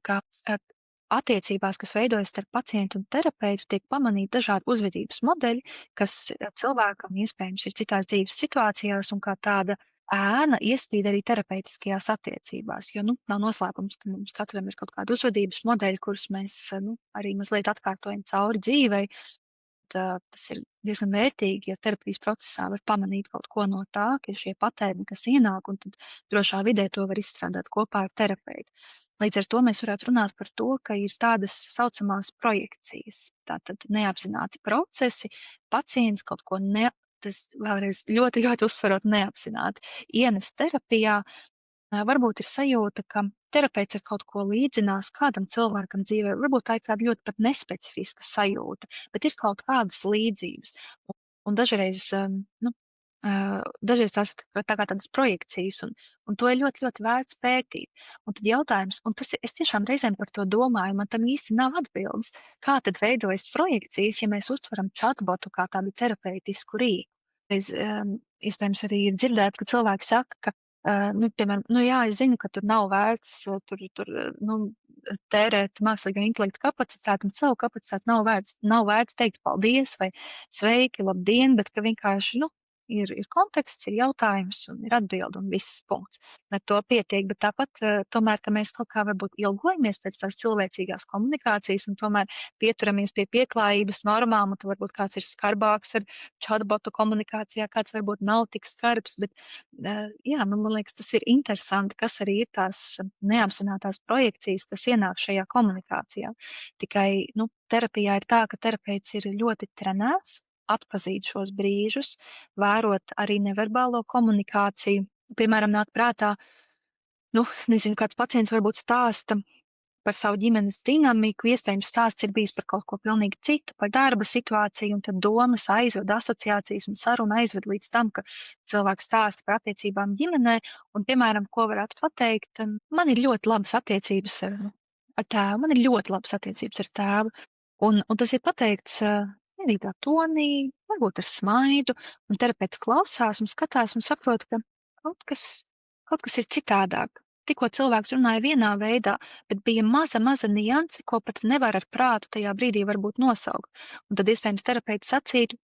[SPEAKER 2] kā attiecībās, kas veidojas starp pacientu un terapeitu, tiek pamanīti dažādi uzvedības modeļi, kas cilvēkam iespējams ir citās dzīves situācijās un kā tāda ēna iespīd arī terapeitiskajās attiecībās, jo, nu, nav noslēpums, ka mums katram ir kaut kādi uzvedības modeļi, kurus mēs, nu, arī mazliet atkārtojam cauri dzīvei. Tas ir diezgan vērtīgi, ja terapijas procesā var pamanīt kaut ko no tā, ka ir šie patērni, kas ienāk, un tad drošā vidē to var izstrādāt kopā ar terapeitu. Līdz ar to mēs varētu runāt par to, ka ir tādas saucamās projekcijas, tātad neapzināti procesi, pacients kaut ko tas vēlreiz ļoti, ļoti uzsverot neapzināti, ienes terapijā, varbūt ir sajūta, ka terapeits ar kaut ko līdzinās kādam cilvēkam dzīvē. Varbūt tā ir tāda ļoti pat nespecifiska sajūta, bet ir kaut kādas līdzības. Un dažreiz, dažreiz tās tā kā tādas projekcijas, un to ir ļoti, ļoti vērts pētīt. Un tad jautājums, un es tiešām reizēm par to domāju, man tam īsti nav atbildes, kā tad veidojas projekcijas, ja mēs uztveram chatbotu kā tādu terapeitisku rīku. Iespējams arī ir dzirdēts, ka cilvēki saka, ka, piemēram, jā, es zinu, ka tur nav vērts tērēt mākslīgā intelekta kapacitāti, un savu kapacitāti nav vērts teikt paldies vai sveiki, labdien, bet ka vienkārši, ir konteksts, ir jautājums un ir atbilde un viss punkts. Ar to pietiek, bet tāpat tomēr, ka mēs kaut kā varbūt ilgojamies pēc tās cilvēcīgās komunikācijas un tomēr pieturamies pie pieklājības normām, un tad varbūt kāds ir skarbāks ar chatbotu komunikācijā, kāds varbūt nav tik skarbs, bet man liekas, tas ir interesanti, kas arī ir tās neapzinātās projekcijas, kas ienāk šajā komunikācijā. Tikai, terapijā ir tā, ka terapeits ir ļoti trenēts atpazīt šos brīžus, vērot arī neverbālo komunikāciju. Piemēram, nāk prātā, nezinu, kāds pacients varbūt stāsta par savu ģimenes dinamiku, iespējams stāsts ir bijis par kaut ko pilnīgi citu, par darba situāciju, un tad domas aizved, asociācijas un saruna aizved līdz tam, ka cilvēks stāsta par attiecībām ģimenē, un, piemēram, ko varētu pateikt, man ir ļoti labas attiecības ar tēvu, man ir ļoti labas attiecības ar tēvu, un tas ir pateikts mierīgā tonī, varbūt ar smaidu, un terapeits klausās un skatās un saprot, ka kaut kas ir citādāk. Tikko cilvēks runāja vienā veidā, bet bija maza nianse, ko pat nevar ar prātu tajā brīdī varbūt nosaukt. Un tad iespējams terapeits sacītu,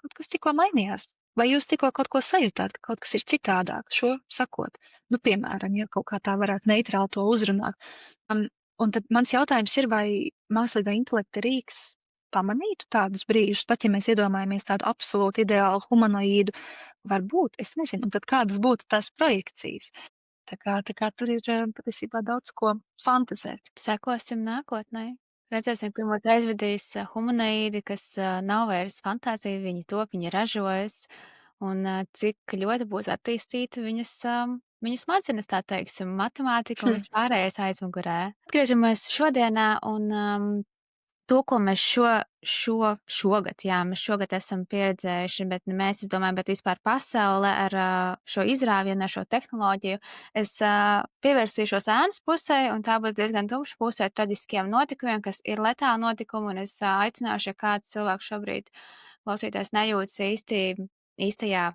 [SPEAKER 2] kaut kas tikko mainījās. Vai jūs tikko kaut ko sajūtāt, ka kaut kas ir citādāk, šo sakot? Piemēram, ja kaut kā tā varētu neitrāli to uzrunāt. Un tad mans jautājums ir, vai mākslīgā intelekta rīks pamanītu tādus brīžus, pat ja mēs iedomājamies tādu absolūti ideālu humanoīdu, varbūt, es nezinu, un tad kādas būtu tās projekcijas. Tā kā tur ir patiesībā daudz ko fantazēt.
[SPEAKER 1] Sekosim nākotnē. Redzēsim, kur mūs aizvedīs humanoīdi, kas nav vairs fantāzija, viņi top, viņi ražojas, un cik ļoti būs attīstīta viņu smadzenes, tā teiksim, matemātika un vispārējais aizmugurē. Atgriežamies šodienā un to, ko mēs šogad esam pieredzējuši, bet ne mēs, es domāju, bet vispār pasaule ar šo izrāvienu, ar šo tehnoloģiju, es pievērsīšos ēnas pusē, un tā būs diezgan tumša pusē traģiskiem notikumiem, kas ir letāli notikumi, un es aicināšu, ja kāds cilvēks šobrīd klausītājs nejūtas īstajā,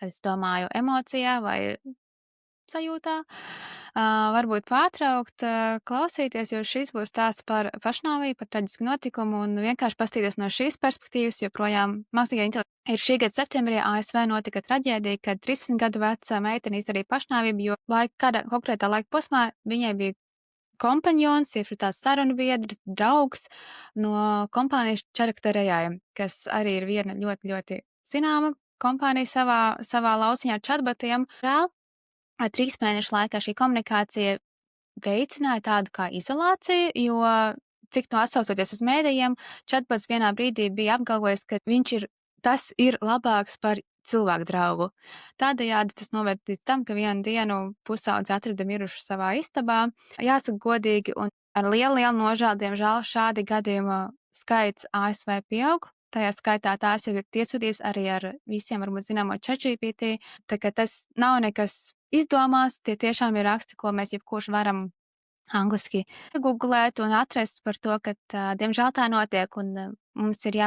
[SPEAKER 1] es domāju, emocijā vai sajūtā, varbūt pārtraukt, klausīties, jo šis būs stāsts par pašnāvību, par traģisku notikumu un vienkārši paskatīties no šīs perspektīvas, joprojām mākslīgā intelekta ir šī gada septembrī ASV notika traģēdija, kad 13 gadu veca meitene izdarīja pašnāvību, jo kādā konkrētā laika posmā viņai bija kompanjons, jeb tāds sarunu biedrs, draugs no kompānijas Charakter AI, kas arī ir viena ļoti, ļoti zināma kompānija savā lauciņā ar chatbotiem. Žēl, 3 mēnešu laikā šī komunikācija veicināja tādu kā izolāciju, jo, cik no atsaucoties uz mēdījiem, chatbots vienā brīdī bija apgalvojis, ka tas ir labāks par cilvēku draugu. Tādējādi tas noved līdz tam, ka vienu dienu pusaudzi atrada mirušu savā istabā. Jāsaka godīgi un ar lielu, lielu nožēlu, diemžēl šādi gadījumu skaits ASV pieaug. Tajā skaitā tās jau ir tiesvedības arī ar visiem varbūt zināmo ChatGPT. Tā kā tas nav nekas izdomās, tie tiešām ir raksti, ko mēs jebkurš varam angliski googlēt un atrast par to, ka, diemžēl tā notiek un mums ir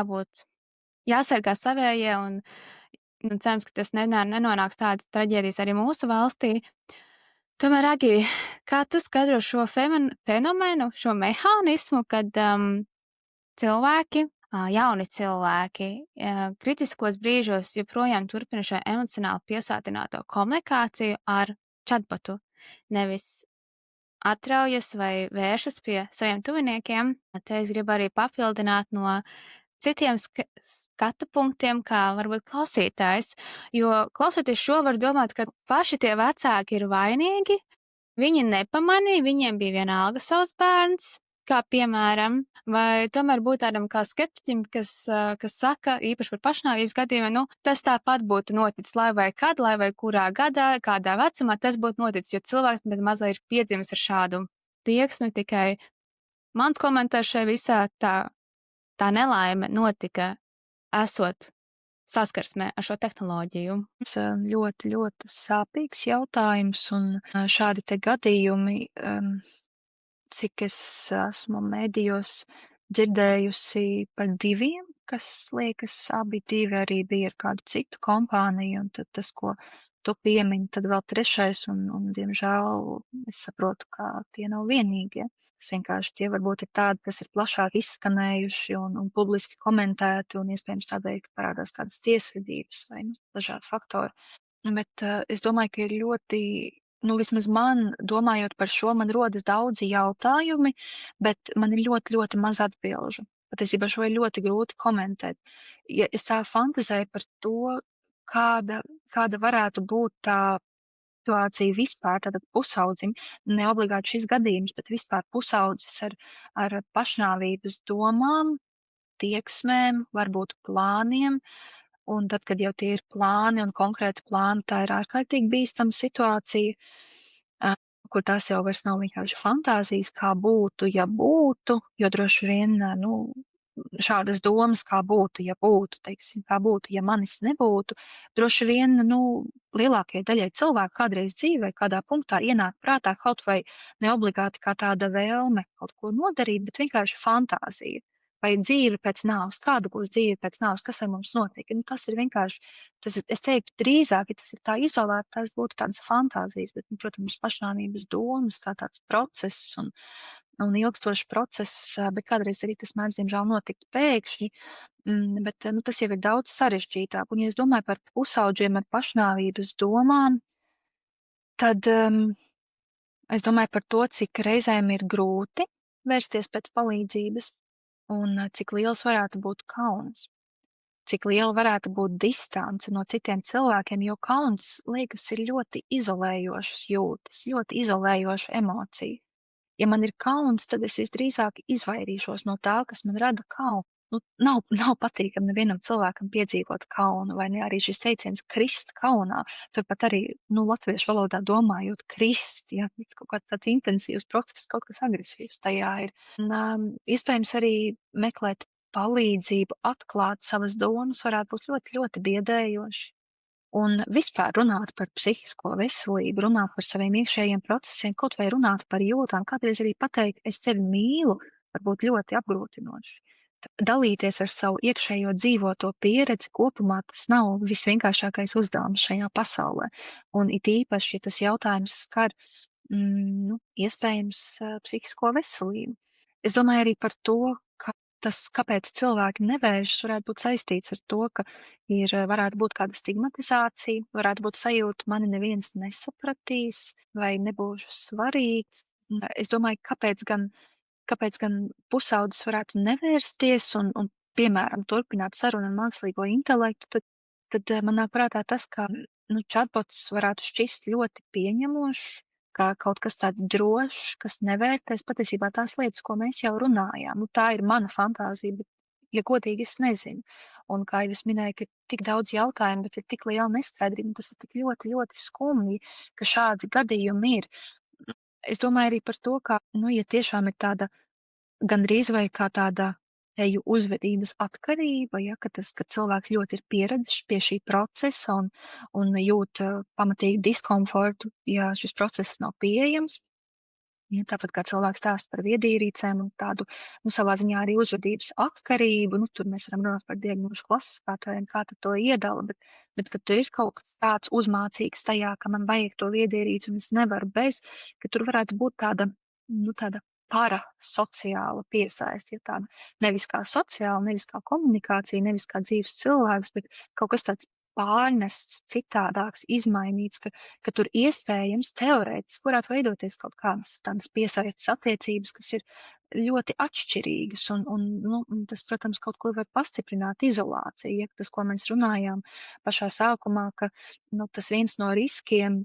[SPEAKER 1] jāsargā savējie un cerams, ka tas nenonāks tādas traģēdijas arī mūsu valstī. Tomēr, Agi, kā tu skaidro šo fenomenu, šo mehānismu, kad cilvēki, jauni cilvēki, kritiskos brīžos joprojām turpina šo emocionāli piesātināto komunikāciju ar chatbotu, nevis atraujas vai vēršas pie saviem tuviniekiem? Te es gribu arī papildināt no citiem skatu punktiem, kā varbūt klausītājs, jo klausoties šo var domāt, ka paši tie vecāki ir vainīgi, viņi nepamanīja, viņiem bija vienalga savs bērns, kā piemēram, vai tomēr būt tādam kā skeptiķim, kas saka, īpaši par pašnāvības gadījumiem, tas tāpat būtu noticis, lai vai kad, lai vai kurā gadā, kādā vecumā tas būtu noticis, jo cilvēks bez mazā ir piedzimis ar šādu tieksmi, tikai mans komentārs šai visā tā nelaime notika esot saskarsmē ar šo tehnoloģiju.
[SPEAKER 2] Ļoti, ļoti sāpīgs jautājums, un šādi te gadījumi, cik es esmu medijos dzirdējusi par 2, kas liekas abi 2 arī bija ar kādu citu kompāniju, un tad tas, ko tu piemini, tad vēl 3, un diemžēl es saprotu, ka tie nav vienīgie. Tas vienkārši tie varbūt ir tādi, kas ir plašāk izskanējuši un publiski komentēti, un iespējams tādēļ, ka parādās kādas tiesvedības vai dažādi faktori. Bet es domāju, ka ir ļoti, vismaz man, domājot par šo, man rodas daudzi jautājumi, bet man ir ļoti, ļoti maz atbilžu. Patiesībā šo ir ļoti grūti komentēt. Ja es tā fantazēju par to, kāda varētu būt tā situācija vispār, tātad pusaudzim, ne obligāti šis gadījums, bet vispār pusaudzis ar pašnāvības domām, tieksmēm, varbūt plāniem. Un tad, kad jau tie ir plāni un konkrēti plāni, tā ir ārkārtīgi bīstama situācija, kur tās jau vairs nav vienkārši fantāzijas, kā būtu, ja būtu, jo droši vien, šādas domas, kā būtu, ja būtu, teiksim, kā būtu, ja manis nebūtu, droši vien, lielākajai daļai cilvēku kādreiz dzīvē, kādā punktā ienāk prātā kaut vai neobligāti kā tāda vēlme kaut ko nodarīt, bet vienkārši fantāzija. Vai dzīve pēc nāves, kāda būs dzīve pēc nāves, kas ar mums notiek. Tas ir vienkārši, es teiktu, drīzāk, ja tas ir tā izolēti, tās būtu tādas fantāzijas, bet, protams, pašnāvības domas, tāds process un ilgstošs process, bet kādreiz arī tas mēdz, diemžēl, notikt pēkšņi, bet, tas jau ir daudz sarežģītāk. Un, ja es domāju par pusaudžiem ar pašnāvības domām, tad es domāju par to, cik reizēm ir grūti vērsties pēc palīdzības. Un cik liels varētu būt kauns, cik liela varētu būt distance no citiem cilvēkiem, jo kauns, liekas, ir ļoti izolējošas jūtas, ļoti izolējoša emocija. Ja man ir kauns, tad es visdrīzāk izvairīšos no tā, kas man rada kaunu. Nav patīkami nevienam cilvēkam piedzīvot kaunu, vai ne arī šis teiciens krist kaunā. Turpat arī, latviešu valodā domājot krist, ja, kaut kāds tāds intensīvs process, kaut kas agresīvs tajā ir. Un, iespējams arī meklēt palīdzību, atklāt savas domas varētu būt ļoti, ļoti biedējoši. Un vispār runāt par psihisko veselību, runāt par saviem iekšējiem procesiem, kaut vai runāt par jūtām, kādreiz arī pateikt, es tevi mīlu, var būt ļoti apgrūtinoši. dalīties ar savu iekšējo dzīvoto pieredzi kopumā tas nav visvienkāršākais uzdevums šajā pasaulē. Un it īpaši, ja tas jautājums skar, iespējams, psihisko veselību. Es domāju arī par to, ka tas, kāpēc cilvēki nevēršas, varētu būt saistīts ar to, ka varētu būt kāda stigmatizācija, varētu būt sajūta, mani neviens nesapratīs vai nebūšu svarīgs. Es domāju, kāpēc gan pusaudzis varētu nevērsties un, piemēram, turpināt sarunu ar mākslīgo intelektu, tad man nāk prātā tas, ka chatbots varētu šķist ļoti pieņemošs, kā kaut kas tāds drošs, kas nevērtēs patiesībā tās lietas, ko mēs jau runājām. Tā ir mana fantāzija, bet, ja godīgi, es nezinu. Un, kā jau es minēju, ka ir tik daudz jautājumu, bet ir tik liela neskaidrība, tas ir tik ļoti, ļoti skumji, ka šādi gadījumi ir. Es domāju arī par to, ka, ja tiešām ir tāda gandrīz vai kā tāda teju uzvedības atkarība, ja, ka cilvēks ļoti ir pieredzis pie šī procesa un jūt pamatīgu diskomfortu, ja šis process nav pieejams. Ja, tāpat kā cilvēks stāsta par viedierīcēm un tādu, savā ziņā arī uzvedības atkarību, tur mēs varam runāt par diagnožu klasifikātoriem, kā tad to iedala, bet kad tur ir kaut kas tāds uzmācīgs tajā, ka man vajag to viedierīci un es nevaru bez, ka tur varētu būt tāda parasociāla piesaiste, ja tāda nevis kā sociāla, nevis kā komunikācija, nevis kā dzīves cilvēks, bet kaut kas tāds pārnests, citādāks, izmainīts, ka tur iespējams teorētiski varētu veidoties kaut kādas tādas piesaistes attiecības, kas ir ļoti atšķirīgas, un tas, protams, kaut kur var pastiprināt izolāciju, ja tas, ko mēs runājām pašā sākumā, ka tas viens no riskiem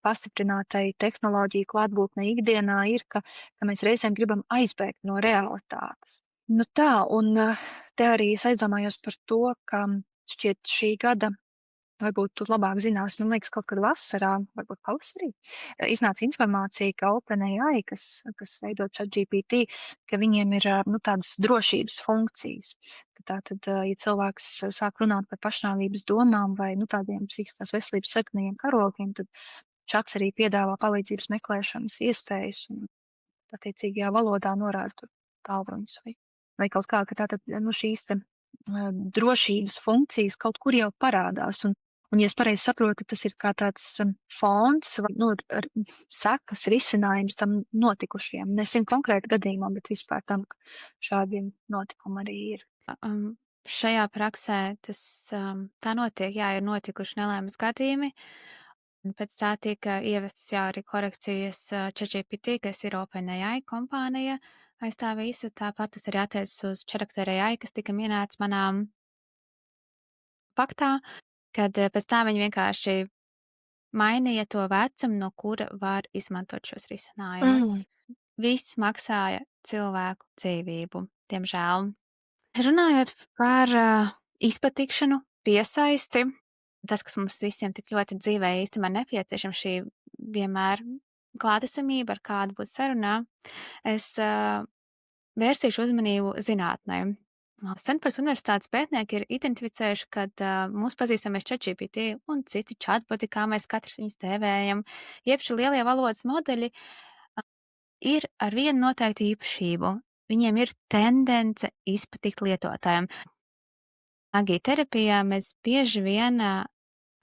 [SPEAKER 2] pastiprinātai tehnoloģiju klātbūtnei ikdienā ir, ka mēs reizēm gribam aizbēgt no realitātes. Tā, un te arī es aizdomājos par to, ka šķiet šī gada, varbūt tu labāk zinās, man liekas, kaut kad vasarā, varbūt pavasarī, iznāca informācija, ka OpenAI, kas veido ChatGPT, ka viņiem ir tādas drošības funkcijas. Tātad, ja cilvēks sāk runāt par pašnāvības domām vai tādiem psihiskās veselības sarkanajiem karogiem, tad čats arī piedāvā palīdzības meklēšanas iespējas un attiecīgajā valodā norāda tur tālruņus vai kaut kā, ka tātad šīs te drošības funkcijas kaut kur jau parādās. Un ja es pareizi saprotu, tas ir kā tāds fons vai ar sekas risinājums tam notikušajam. Nesim konkrēti gadījumam, bet vispār tam, ka šādiem notikumi arī ir.
[SPEAKER 1] Šajā praksē tas tā notiek, jā, ir notikuši nelaimes gadījumi. Pēc tā tika ievestas arī korekcijas ChatGPT, kas ir OpenAI kompānija, aiz tā visa. Tāpat tas arī attiecas uz Character.ai, kas tika minēts manā faktā, kad pēc tā viņi vienkārši mainīja to vecumu, no kura var izmantot šos risinājumus. Viss maksāja cilvēku dzīvību, diemžēl. Runājot par izpatikšanu, piesaisti, tas, kas mums visiem tik ļoti dzīvē īstenībā nepieciešams, šī vienmēr klātesamība, ar kādu būt sarunā, es vērsīšu uzmanību zinātnē. Stanfordas universitātes pētnieki ir identificējuši, ka mūsu pazīstamais ChatGPT un citi chatboti, kā mēs katrs viņus dēvējam, jeb šie lielie valodas modeļi, ir ar vienu noteiktu īpašību. Viņiem ir tendence izpatikt lietotājiem. Agīterapijā mēs bieži vien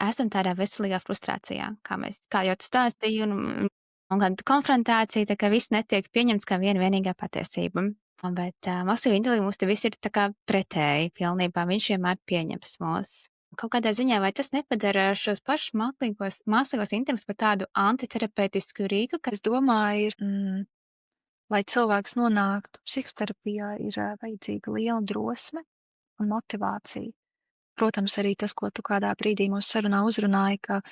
[SPEAKER 1] esam tādā veselīgā frustrācijā, kā jau tu stāstīji, un kāda konfrontācija, tā kā viss netiek pieņemts kā vienīgā patiesība. Bet mākslīgā intelekta mums te viss ir tā kā pretēji pilnībā, viņš vienmēr pieņems mūs. Kaut kādā ziņā, vai tas nepadara šos pašus mākslīgos intelektus par tādu antiterapeitisku rīku?
[SPEAKER 2] Es domāju, lai cilvēks nonāktu psihoterapijā, ir vajadzīga liela drosme un motivācija. Protams, arī tas, ko tu kādā brīdī mūsu sarunā uzrunāji, ka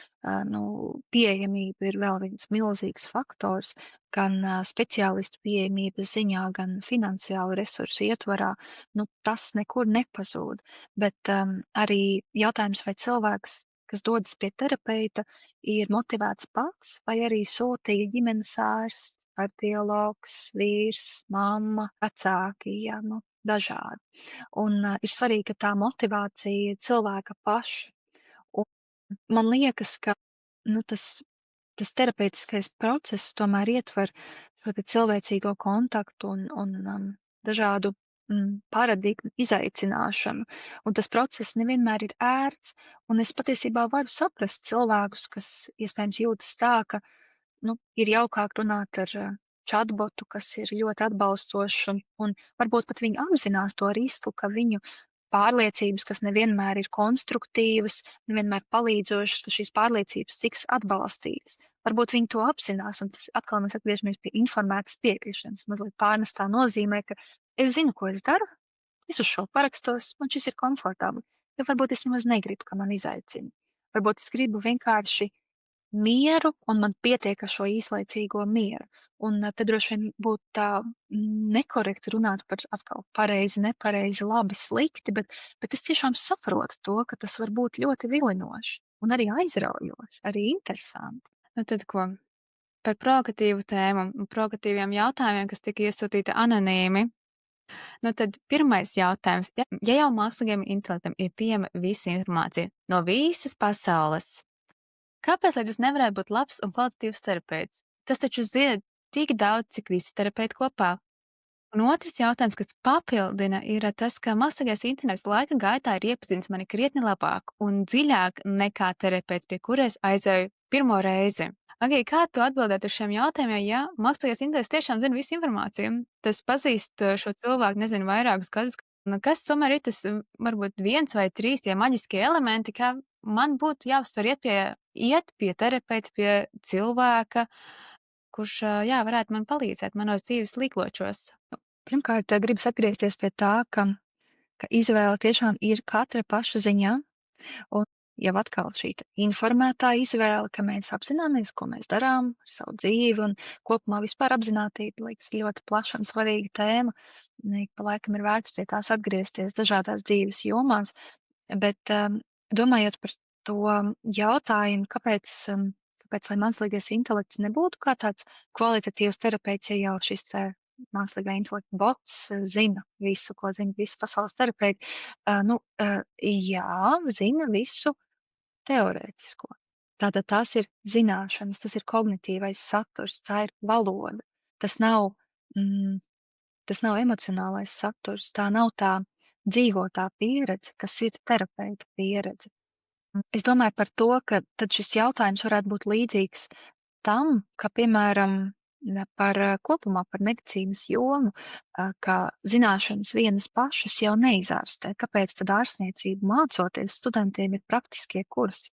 [SPEAKER 2] pieejamība ir vēl viens milzīgs faktors, gan speciālistu pieejamības ziņā, gan finansiālu resursu ietvarā, tas nekur nepazūd. Bet arī jautājums, vai cilvēks, kas dodas pie terapeita, ir motivēts pats, vai arī sūtīja ģimenes ārsts, kardiologs, vīrs, mamma, vecāki, dažādi. Un ir svarīgi, ka tā motivācija ir cilvēka paša. Un man liekas, ka tas terapeitiskais process tomēr ietver šo cilvēcīgo kontaktu un dažādu paradigmu izaicināšanu, un tas process nevienmēr ir ērts, un es patiesībā varu saprast cilvēkus, kas iespējams jūtas tā, ka, nu, ir jaukāk runāt ar chatbotu, kas ir ļoti atbalstošs, un varbūt pat viņi apzinās to risku, ka viņu pārliecības, kas nevienmēr ir konstruktīvas, nevienmēr palīdzošas, ka šīs pārliecības tiks atbalstītas. Varbūt viņi to apzinās, un tas atkal mēs atgriežamies pie informētas piekrišanas. Mazliet pārnestā nozīmē, ka es zinu, ko es daru, es uz šo parakstos, man šis ir komfortabli, jo varbūt es nemaz negribu, ka man izaicina. Varbūt es gribu vienkārši mieru, un man pietiek ar šo īslaicīgo mieru. Un tad droši vien būtu tā nekorekti runāt par atkal pareizi, nepareizi, labi, slikti, bet es tiešām saprotu to, ka tas var būt ļoti vilinoši un arī aizraujoši, arī interesanti.
[SPEAKER 1] Nu tad ko? Par provokatīvu tēmu un provokatīviem jautājumiem, kas tika iesūtīti anonīmi. Nu tad pirmais jautājums. Ja jau mākslīgajam intelektam ir pieejama visa informācija no visas pasaules, kāpēc lai tas nevarētu būt labs un kvalitatīvs terapeits? Tas taču zina tik daudz, cik visi terapeiti kopā. Un otrs jautājums, kas papildina, ir tas, ka mākslīgais intelekts laika gaitā ir iepazinis mani krietni labāk un dziļāk nekā terapeits, pie kuras aizēju pirmo reizi. Agī, kā tu atbildētu uz šiem jautājumiem, ja mākslīgais intelekts tiešām zina visu informāciju? Tas pazīst šo cilvēku, nezinu, vairākus gadus. Kas tomēr ir tas varbūt 1 vai 3 tie maģiskie elementi, kā man būtu jāuztver iet pie terapeita, pie cilvēka, kurš, varētu man palīdzēt manos dzīves līkločos?
[SPEAKER 2] Pirmkārt, gribas atgriezties pie tā, ka izvēle tiešām ir katra paša ziņā, un jau atkal šī informētā izvēle, ka mēs apzināmies, ko mēs darām ar savu dzīvi, un kopumā vispār apzinātība liekas ļoti plaša un svarīga tēma. Ik pa laikam ir vērts pie tās atgriezties dažādās dzīves jomās, bet domājot par to jautājumu, kāpēc lai mākslīgais intelekts nebūtu kā tāds kvalitatīvs terapeits, ja jau šis mākslīgā intelekta bots zina visu, ko zina visi pasaules terapeiti. Jā, zina visu teorētisko. Tātad tās ir zināšanas, tas ir kognitīvais saturs, tā ir valoda. Tas nav emocionālais saturs, tā nav tā dzīvotā pieredze, kas ir terapeita pieredze. Es domāju par to, ka tad šis jautājums varētu būt līdzīgs tam, ka, piemēram, kopumā par medicīnas jomu, ka zināšanas vienas pašas jau neizārstē. Kāpēc tad ārstniecību mācoties studentiem ir praktiskie kursi?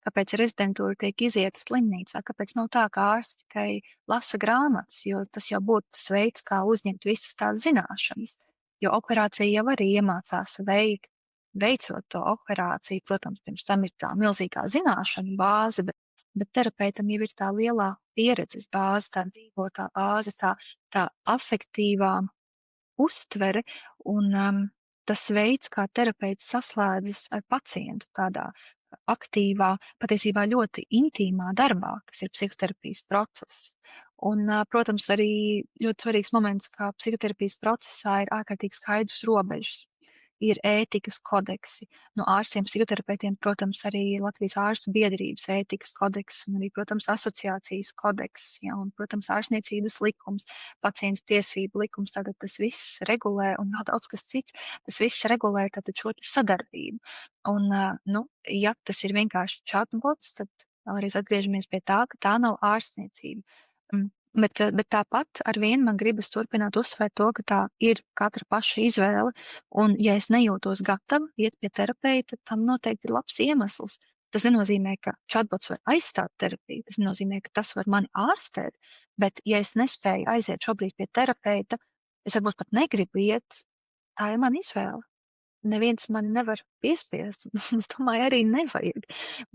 [SPEAKER 2] Kāpēc rezidentūra tiek izieta slimnīcā? Kāpēc nav tā, ka ārsts tikai lasa grāmatas, jo tas jau būtu tas veids, kā uzņemt visas tās zināšanas, jo operācija jau arī iemācās veikt. Veicot to operāciju, protams, pirms tam ir tā milzīgā zināšanu bāze, bet terapeitam jau ir tā lielā pieredzes bāze, tā dzīvotā bāze, tā afektīvā uztvere un tas veids, kā terapeits saslēdzas ar pacientu tādā aktīvā, patiesībā ļoti intīmā darbā, kas ir psihoterapijas process. Un, protams, arī ļoti svarīgs moments, kā psihoterapijas procesā ir ārkārtīgi skaidrs robežas. Ir ētikas kodeksi. No ārstiem, psihoterapeitiem, protams, arī Latvijas ārstu biedrības ētikas kodeks, un arī, protams, asociācijas kodeks, ja, un, protams, ārstniecības likums, pacientu tiesību likums, tātad tas viss regulē, un vēl daudz kas cits, tas viss regulē tātad šo sadarbību. Un, ja tas ir vienkārši chatbots, tad vēlreiz atgriežamies pie tā, ka tā nav ārstniecība. Bet tāpat ar vienu man gribas turpināt uzsvērt to, ka tā ir katra paša izvēle, un ja es nejūtos gatava iet pie terapeita, tam noteikti ir labs iemesls. Tas nenozīmē, ka chatbots var aizstāt terapiju, tas nenozīmē, ka tas var mani ārstēt, bet ja es nespēju aiziet šobrīd pie terapeita, es varbūt pat negribu iet, tā ir mana izvēle. Neviens mani nevar piespiest, un es domāju, arī nevajag.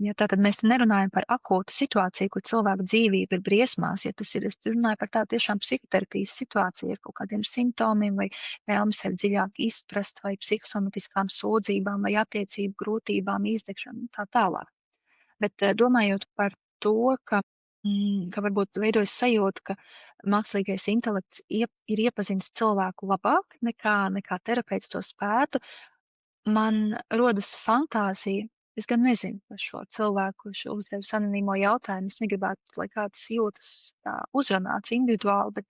[SPEAKER 2] Ja tātad mēs te nerunājam par akūtu situāciju, kur cilvēka dzīvība ir briesmās, ja tas ir, es runāju par tādu tiešām psihoterapijas situāciju ar kaut kādiem simptomiem vai vēlmi sevi dziļāk izprast vai psihosomatiskām sūdzībām vai attiecību grūtībām, izdegšanu un tā tālāk. Bet domājot par to, ka varbūt veidojas sajūta, ka mākslīgais intelekts ir iepazinis cilvēku labāk nekā terapeits to spētu, man rodas fantāzija, Es gan nezinu par šo cilvēku, kurš uzdevis anonīmo jautājumu. Es negribētu, lai kāds jūtas tā uzrunāts individuāli,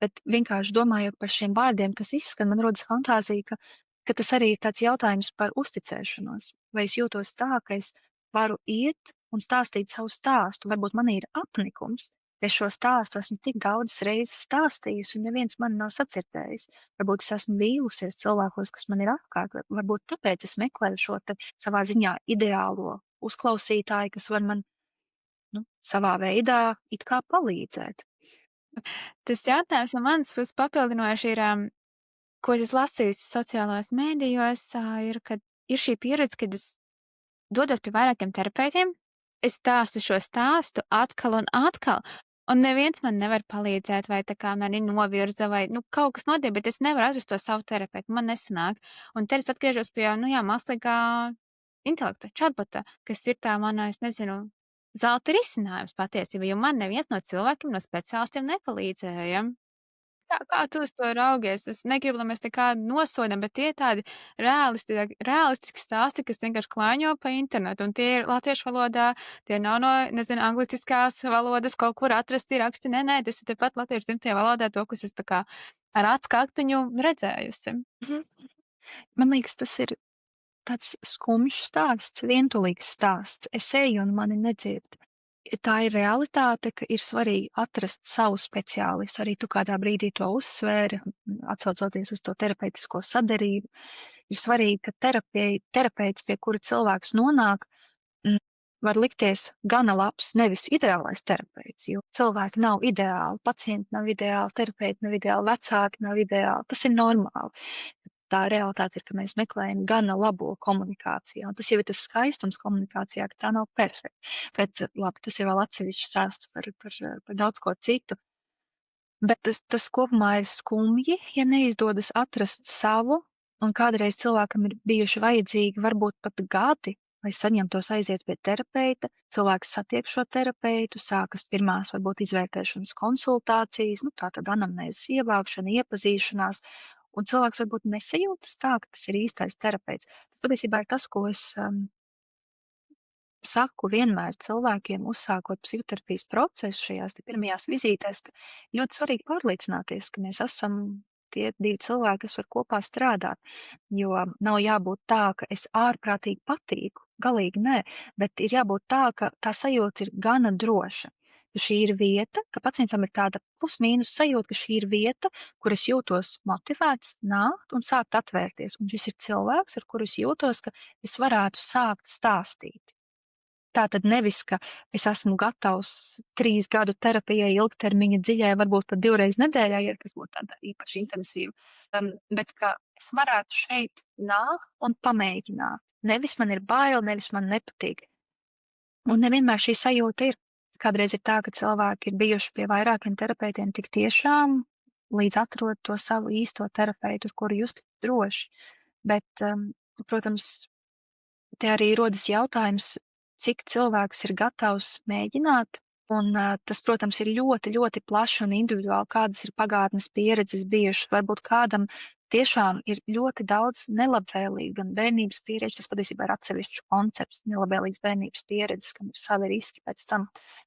[SPEAKER 2] bet vienkārši domājot par šiem vārdiem, kas izskan, man rodas fantāzija, ka tas arī ir tāds jautājums par uzticēšanos. Vai es jūtos tā, ka es varu iet un stāstīt savu stāstu? Varbūt man ir apnikums, ka es šo stāstu esmu tik daudzas reizes stāstījusi, un neviens mani nav sacirdējis. Varbūt es esmu vīlusies cilvēkos, kas man ir apkārt, varbūt tāpēc es meklēju šo te savā ziņā ideālo uzklausītāju, kas var man, nu, savā veidā it kā palīdzēt.
[SPEAKER 1] Tas jautājums no manas puses papildinoši ir, ko es esmu lasījusi sociālajos mēdījos, ir, kad ir šī pieredze, kad es dodos pie vairākiem terapeitiem, es stāstu šo stāstu atkal un atkal, un neviens man nevar palīdzēt, vai tā kā mani novirza, vai, nu, kaut kas notiek, bet es nevaru atrast to savu terapeitu, man nesanāk. Un te es atgriežos pie, nu jā, mākslīgā intelekta, chatbota, kas ir tā mana, es nezinu, zelta risinājums patiesībā, jo man neviens no cilvēkiem, no speciālistiem nepalīdzēja. Kā tu uz to raugies? Es negribu, lai mēs te kādu nosodam, bet tie ir tādi realistiski stāsti, kas vienkārši klāņo pa internetu, un tie ir latviešu valodā, tie nav no, nezinu, anglistiskās valodas kaut kur atrasti raksti. Nē, tas ir tepat latviešu dzimtajā valodā, to, kas es tā kā ar acu kaktiņu redzējusi.
[SPEAKER 2] Mhm. Man liekas, tas ir tāds skumjš stāsts, vientulīgs stāsts. Es eju un mani nedzird. Tā ir realitāte, ka ir svarīgi atrast savu speciālistu. Arī tu kādā brīdī to uzsvēri, atsaucoties uz to terapeitisko sadarību. Ir svarīgi, ka terapeits, pie kura cilvēks nonāk, var likties gana labs, nevis ideālais terapeits, jo cilvēki nav ideāli, pacienti nav ideāli, terapeiti nav ideāli, vecāki nav ideāli. Tas ir normāli. Tā realitāte ir, ka mēs meklējam gana labo komunikāciju, un tas jau ir tas skaistums komunikācijā, ka tā nav perfekta. Bet, labi, tas ir vēl atsevišķs stāsts par daudz ko citu. Bet tas kopumā ir skumji, ja neizdodas atrast savu, un kādreiz cilvēkam ir bijuši vajadzīgi varbūt pat gadi, lai saņemtos aiziet pie terapeita. Cilvēks satiek šo terapeitu, sākas pirmās varbūt izvērtēšanas konsultācijas, nu tā tad anamnēzes ievākšana, iepazīšanās, un cilvēks varbūt nesajūtas tā, ka tas ir īstais terapeits. Tas patiesībā ir tas, ko es saku vienmēr cilvēkiem, uzsākot psihoterapijas procesu šajās pirmajās vizītēs, ka ļoti svarīgi pārliecināties, ka mēs esam tie divi cilvēki, kas var kopā strādāt, jo nav jābūt tā, ka es ārprātīgi patīku, galīgi nē, bet ir jābūt tā, ka tā sajūta ir gana droša. Ka šī ir vieta, ka pacientam ir tāda plus-mínus sajūta, ka šī ir vieta, kur es jūtos motivēts nākt un sākt atvērties. Un šis ir cilvēks, ar kuru es jūtos, ka es varētu sākt stāstīt. Tātad nevis, ka es esmu gatavs 3 gadu terapijai, ilgtermiņa dziļai, varbūt pat 2 reizes nedēļā, ja kas būtu tāda īpaši intensīva, bet ka es varētu šeit nākt un pamēģināt. Nevis man ir bail, nevis man nepatīk. Un nevienmēr šī sajūta ir. Kādreiz ir tā, ka cilvēki ir bijuši pie vairākiem terapeitiem tik tiešām, līdz atrod to savu īsto terapeitu, ar kuru justies droši. Bet, protams, te arī rodas jautājums, cik cilvēks ir gatavs mēģināt, un tas, protams, ir ļoti, ļoti plaši un individuāli, kādas ir pagātnes pieredzes bijušas. Varbūt kādam tiešām ir ļoti daudz nelabvēlīgu gan bērnības pieredzi, tas patiesībā ir atsevišķs koncepts, nelabvēlīgas bērnības pieredzes, kam ir savi riski pēc tam,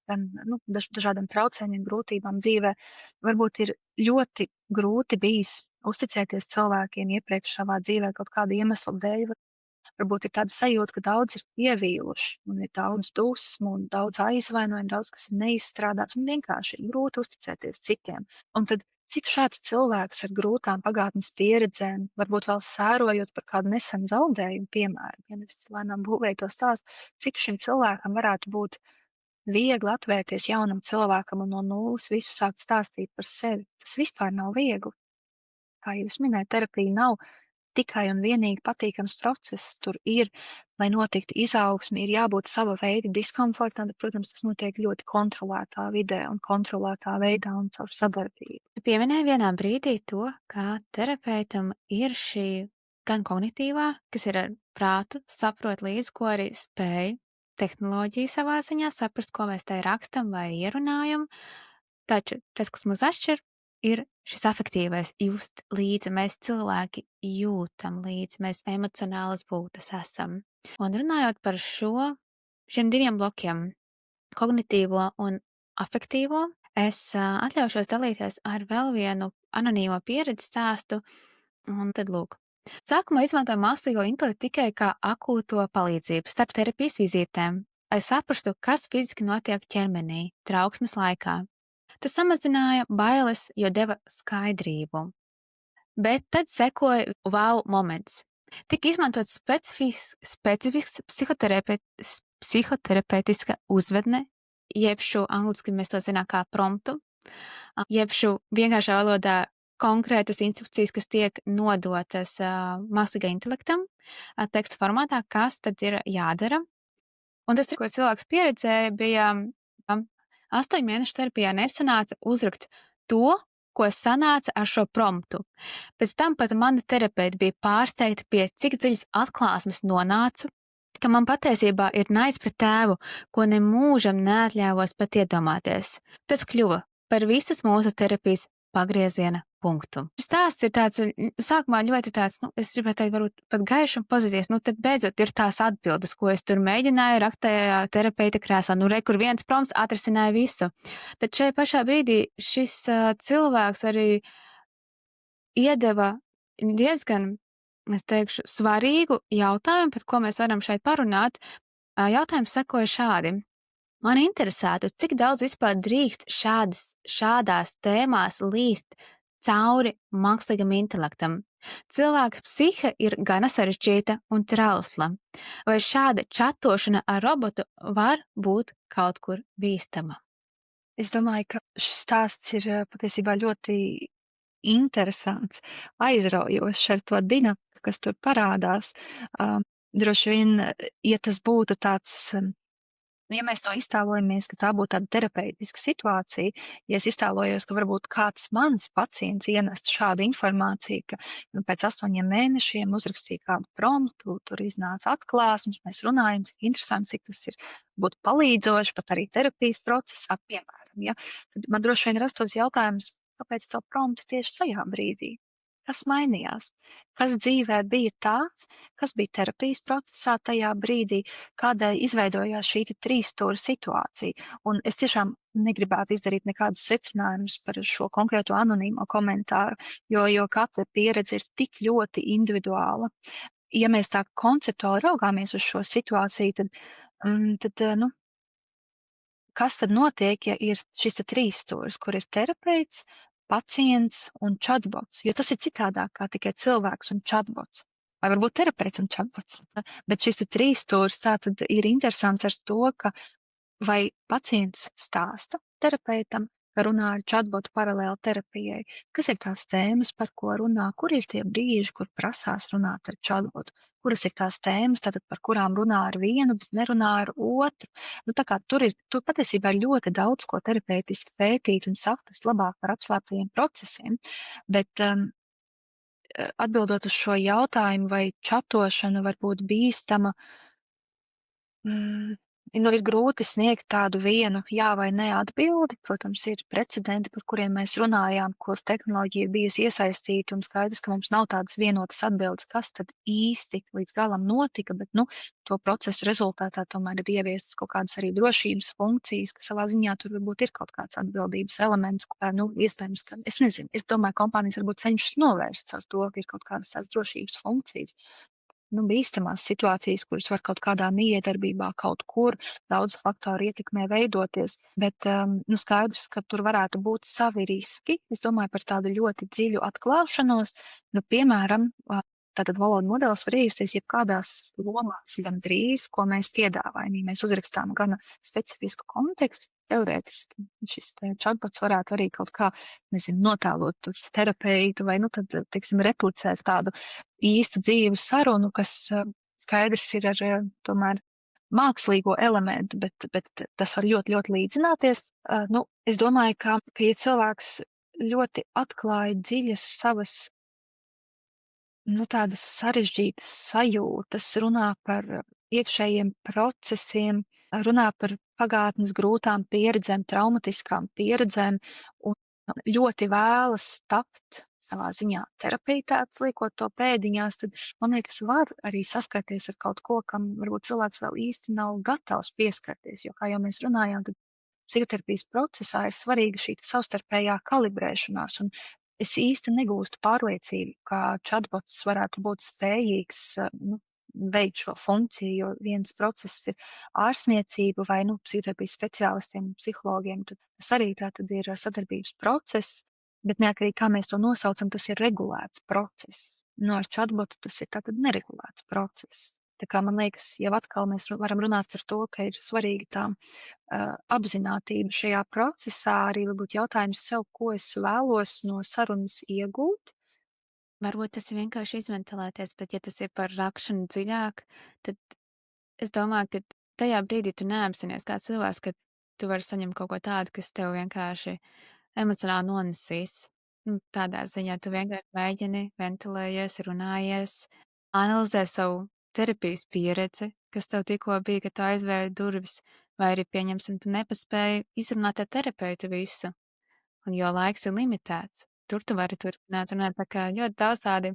[SPEAKER 2] gan dažādiem traucējumiem, grūtībām dzīvē. Varbūt ir ļoti grūti bijis uzticēties cilvēkiem iepriekš savā dzīvē kaut kādu iemeslu dēļ. Varbūt ir tāda sajūta, ka daudz ir pievīluši, un ir daudz dusmu, un daudz aizvainojumu, daudz kas ir neizstrādāts, un vienkārši ir grūti uzticēties citiem. Un tad, cik šāds cilvēks ar grūtām pagātnes pieredzēm, varbūt vēl sērojot par kādu nesenu zaudējumu, piemēram, ja nevis lēnām būvēja to stāstu, cik šim cilvēkam varētu būt viegli atvērties jaunam cilvēkam un no nulles visu sākt stāstīt par sevi. Tas vispār nav viegli. Kā jau es minēju, terapija nav tikai un vienīgi patīkams process. Tur ir, lai notiktu izaugsme, ir jābūt sava veida diskomfortam, bet, protams, tas notiek ļoti kontrolētā vidē un kontrolētā veidā un caur sadarbību.
[SPEAKER 1] Tu pieminēji vienā brīdī to, ka terapeitam ir šī gan kognitīvā, kas ir ar prātu, saprot līdzi, ko arī spēj tehnoloģija savā ziņā saprast, ko mēs te rakstam vai ierunājam. Taču tas, kas mūs atšķir, ir šis afektīvais just līdzi, mēs cilvēki jūtam līdzi, mēs emocionālas būtnes esam. Un runājot par šiem diviem blokiem, kognitīvo un afektīvo, es atļaušos dalīties ar vēl vienu anonīmo pieredzi stāstu, un tad lūk. Sākumā izmantoju mākslīgo intelektu tikai kā akūto palīdzību starp terapijas vizītēm, lai saprastu, kas fiziski notiek ķermenī, trauksmes laikā. Tas samazināja bailes, jo deva skaidrību. Bet tad sekoja wow moments. Tika izmantots specifisks psihoterapeitiska uzvedne, jeb šo angliski mēs to zinām kā promptu, jeb šo vienkāršā valodā konkrētas instrukcijas, kas tiek nodotas mākslīgajam intelektam teksta formātā, kas tad ir jādara. Un tas, ko cilvēks pieredzēja, bija 8 mēnešu terapijā nesanāca uzrakt to, ko sanāca ar šo promptu. Pēc tam pat mana terapeita bija pārsteigta, pie cik dziļas atklāsmes nonācu, ka man patiesībā ir naids pret tēvu, ko nemūžam neatļāvos pat iedomāties. Tas kļuva par visas mūsu terapijas pagrieziena punktu. Stāsts ir tāds, sākumā ļoti tāds, es gribētu teikt, varbūt pat gaišs un pozitīvs, tad beidzot ir tās atbildes, ko es tur mēģināju rakt tajā terapeita krēslā. Kur viens prompts atrisināja visu. Tad šajā pašā brīdī šis cilvēks arī iedeva diezgan, es teikšu, svarīgu jautājumu, par ko mēs varam šeit parunāt. Jautājums sekoja šādi. Man interesētu, cik daudz vispār drīkst šādās tēmās līst cauri mākslīgam intelektam. Cilvēka psihe ir gana sarežģīta un trausla. Vai šāda čatošana ar robotu var būt kaut kur bīstama?
[SPEAKER 2] Es domāju, ka šis stāsts ir patiesībā ļoti interesants, aizraujošs ar to dinamiku, kas tur parādās. Droši vien, ja tas būtu tāds, ja mēs to iztēlojamies, ka tā būtu tāda terapeitiska situācija, ja es iztēlojos, ka varbūt kāds mans pacients ienest šādu informāciju, ka pēc 8 mēnešiem uzrakstīja kādu promptu, tur iznāca atklāsmes, mēs runājam, cik interesanti, cik tas ir būtu palīdzoši, pat arī terapijas procesā, piemēram, ja, tad man droši vien rastos jautājums, kāpēc to promptu tieši tajā brīdī? Kas mainījās? Kas dzīvē bija tāds, kas bija terapijas procesā tajā brīdī, kādēļ izveidojās šī 3-stūra situācija? Un es tiešām negribētu izdarīt nekādus secinājumus par šo konkrēto anonīmo komentāru, jo katra pieredze ir tik ļoti individuāla. Ja mēs tā konceptuāli raugāmies uz šo situāciju, tad kas tad notiek, ja ir šis 3 stūris, kur ir terapeits, pacients un chatbots, jo tas ir citādāk kā tikai cilvēks un chatbots. Vai varbūt terapeits un chatbots. Bet šis 3 stūris tātad ir interesants ar to, ka vai pacients stāsta terapeitam, ka runā ar chatbotu paralēli terapijai, kas ir tās tēmas, par ko runā, kur ir tie brīži, kur prasās runāt ar chatbotu, kuras ir tās tēmas, tātad par kurām runā ar vienu, bet nerunā ar otru. Tā kā tur patiesībā ir ļoti daudz, ko terapeitiski pētīt un saprast labāk par apslēptajiem procesiem, bet atbildot uz šo jautājumu, vai čatošana var būt bīstama, ir grūti sniegt tādu vienu jā vai nē atbildi. Protams, ir precedenti, par kuriem mēs runājām, kur tehnoloģija ir bijusi iesaistīta un skaidrs, ka mums nav tādas vienotas atbildes, kas tad īsti līdz galam notika, bet to procesu rezultātā tomēr ir ieviestas kaut kādas arī drošības funkcijas, ka savā ziņā tur varbūt ir kaut kāds atbildības elements, iespējams, ka, es nezinu, es domāju, kompānijas varbūt cenšas novērst ar to, ka ir kaut kādas tās drošības funkcijas. Bīstamās situācijas, kuras var kaut kādā miedarbībā kaut kur daudz faktoru ietekmē veidoties, bet skaidrs, ka tur varētu būt savi riski. Es domāju par tādu ļoti dziļu atklāšanos, piemēram, tātad valodu modelis var iejusties jebkādās lomās gandrīz, ko mēs piedāvājam. Ja mēs uzrakstām gana specifisku kontekstu, teorētiski šis chatbots varētu arī kaut kā, notēlot terapeitu vai, teiksim, replicēt tādu īstu dzīvu sarunu, kas skaidrs ir ar tomēr mākslīgo elementu, bet tas var ļoti, ļoti līdzināties. Es domāju, ka ja cilvēks ļoti atklāja dziļas savas tādas sarežģītas sajūtas, runā par iekšējiem procesiem, runā par pagātnes grūtām pieredzēm, traumatiskām pieredzēm, un ļoti vēlas tapt savā ziņā terapeitēts, liekot to pēdiņās, tad, man liekas, var arī saskarties ar kaut ko, kam varbūt cilvēks vēl īsti nav gatavs pieskarties, jo, kā jau mēs runājām, tad psihoterapijas procesā ir svarīga šī savstarpējā kalibrēšanās, un es īsti negūstu pārliecību, ka chatbots varētu būt spējīgs, veikt šo funkciju, jo viens process ir ārstniecība vai, psihoterapijas speciālistiem, psihologiem, tad tas arī tātad ir sadarbības process, bet neatkarīgi kā mēs to nosaucam, tas ir regulēts process. Ar chatbotu tas ir tātad neregulēts process. Tā kā man liekas, jau atkal mēs varam runāt par to, ka ir svarīga tā apzinātība šajā procesā, arī varbūt jautājums sev, ko es vēlos no sarunas iegūt.
[SPEAKER 1] Varbūt tas ir vienkārši izventilēties, bet ja tas ir par rakšanu dziļāk, tad es domāju, ka tajā brīdī tu neapzinies kā cilvēks, ka tu vari saņemt kaut ko tādu, kas tev vienkārši emocionāli nonesīs. Tādā ziņā tu vienkārši mēģini, ventilējies, runājies, analizē savu terapijas pieredzi, kas tev tikko bija, kad tu aizvēri durvis, vai arī, pieņemsim, tu nepaspēji izrunāt ar terapeitu visu, un jo laiks ir limitēts. Tur tu vari turpināt runāt, tā kā ļoti daudz tādi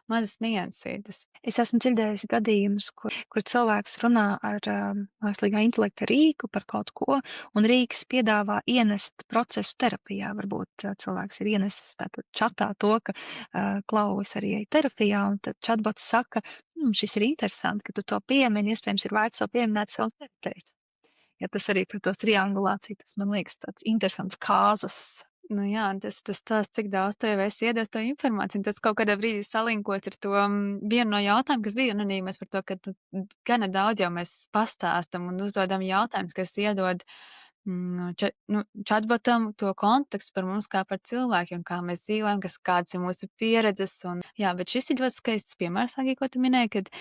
[SPEAKER 1] mazas niansītes.
[SPEAKER 2] Es esmu dzirdējusi gadījumus, kur cilvēks runā ar mākslīgā intelekta rīku par kaut ko, un rīks piedāvā ienest procesu terapijā. Varbūt cilvēks ir ienesis tātad čatā to, ka Klau, es arī eju terapijā, un tad chatbots saka, šis ir interesanti, ka tu to piemini, iespējams ir vērts to pieminēt savu terapeitu. Ja tas arī par to triangulāciju, tas man liekas tāds interesants kāzus.
[SPEAKER 1] Jā, tas tās, cik daudz tu jau esi iedevis to informāciju, un tas kaut kādā brīdī salinkos ar to vienu no jautājumiem, kas bija anonīmais par to, ka tu gana daudz jau mēs pastāstam un uzdodam jautājumus, kas iedod chatbotam to kontekstu par mums kā par cilvēkiem, kā mēs dzīvojam, kādas ir mūsu pieredzes. Jā, bet šis ir ļoti skaists piemērs, Agī, ko tu minēji, kad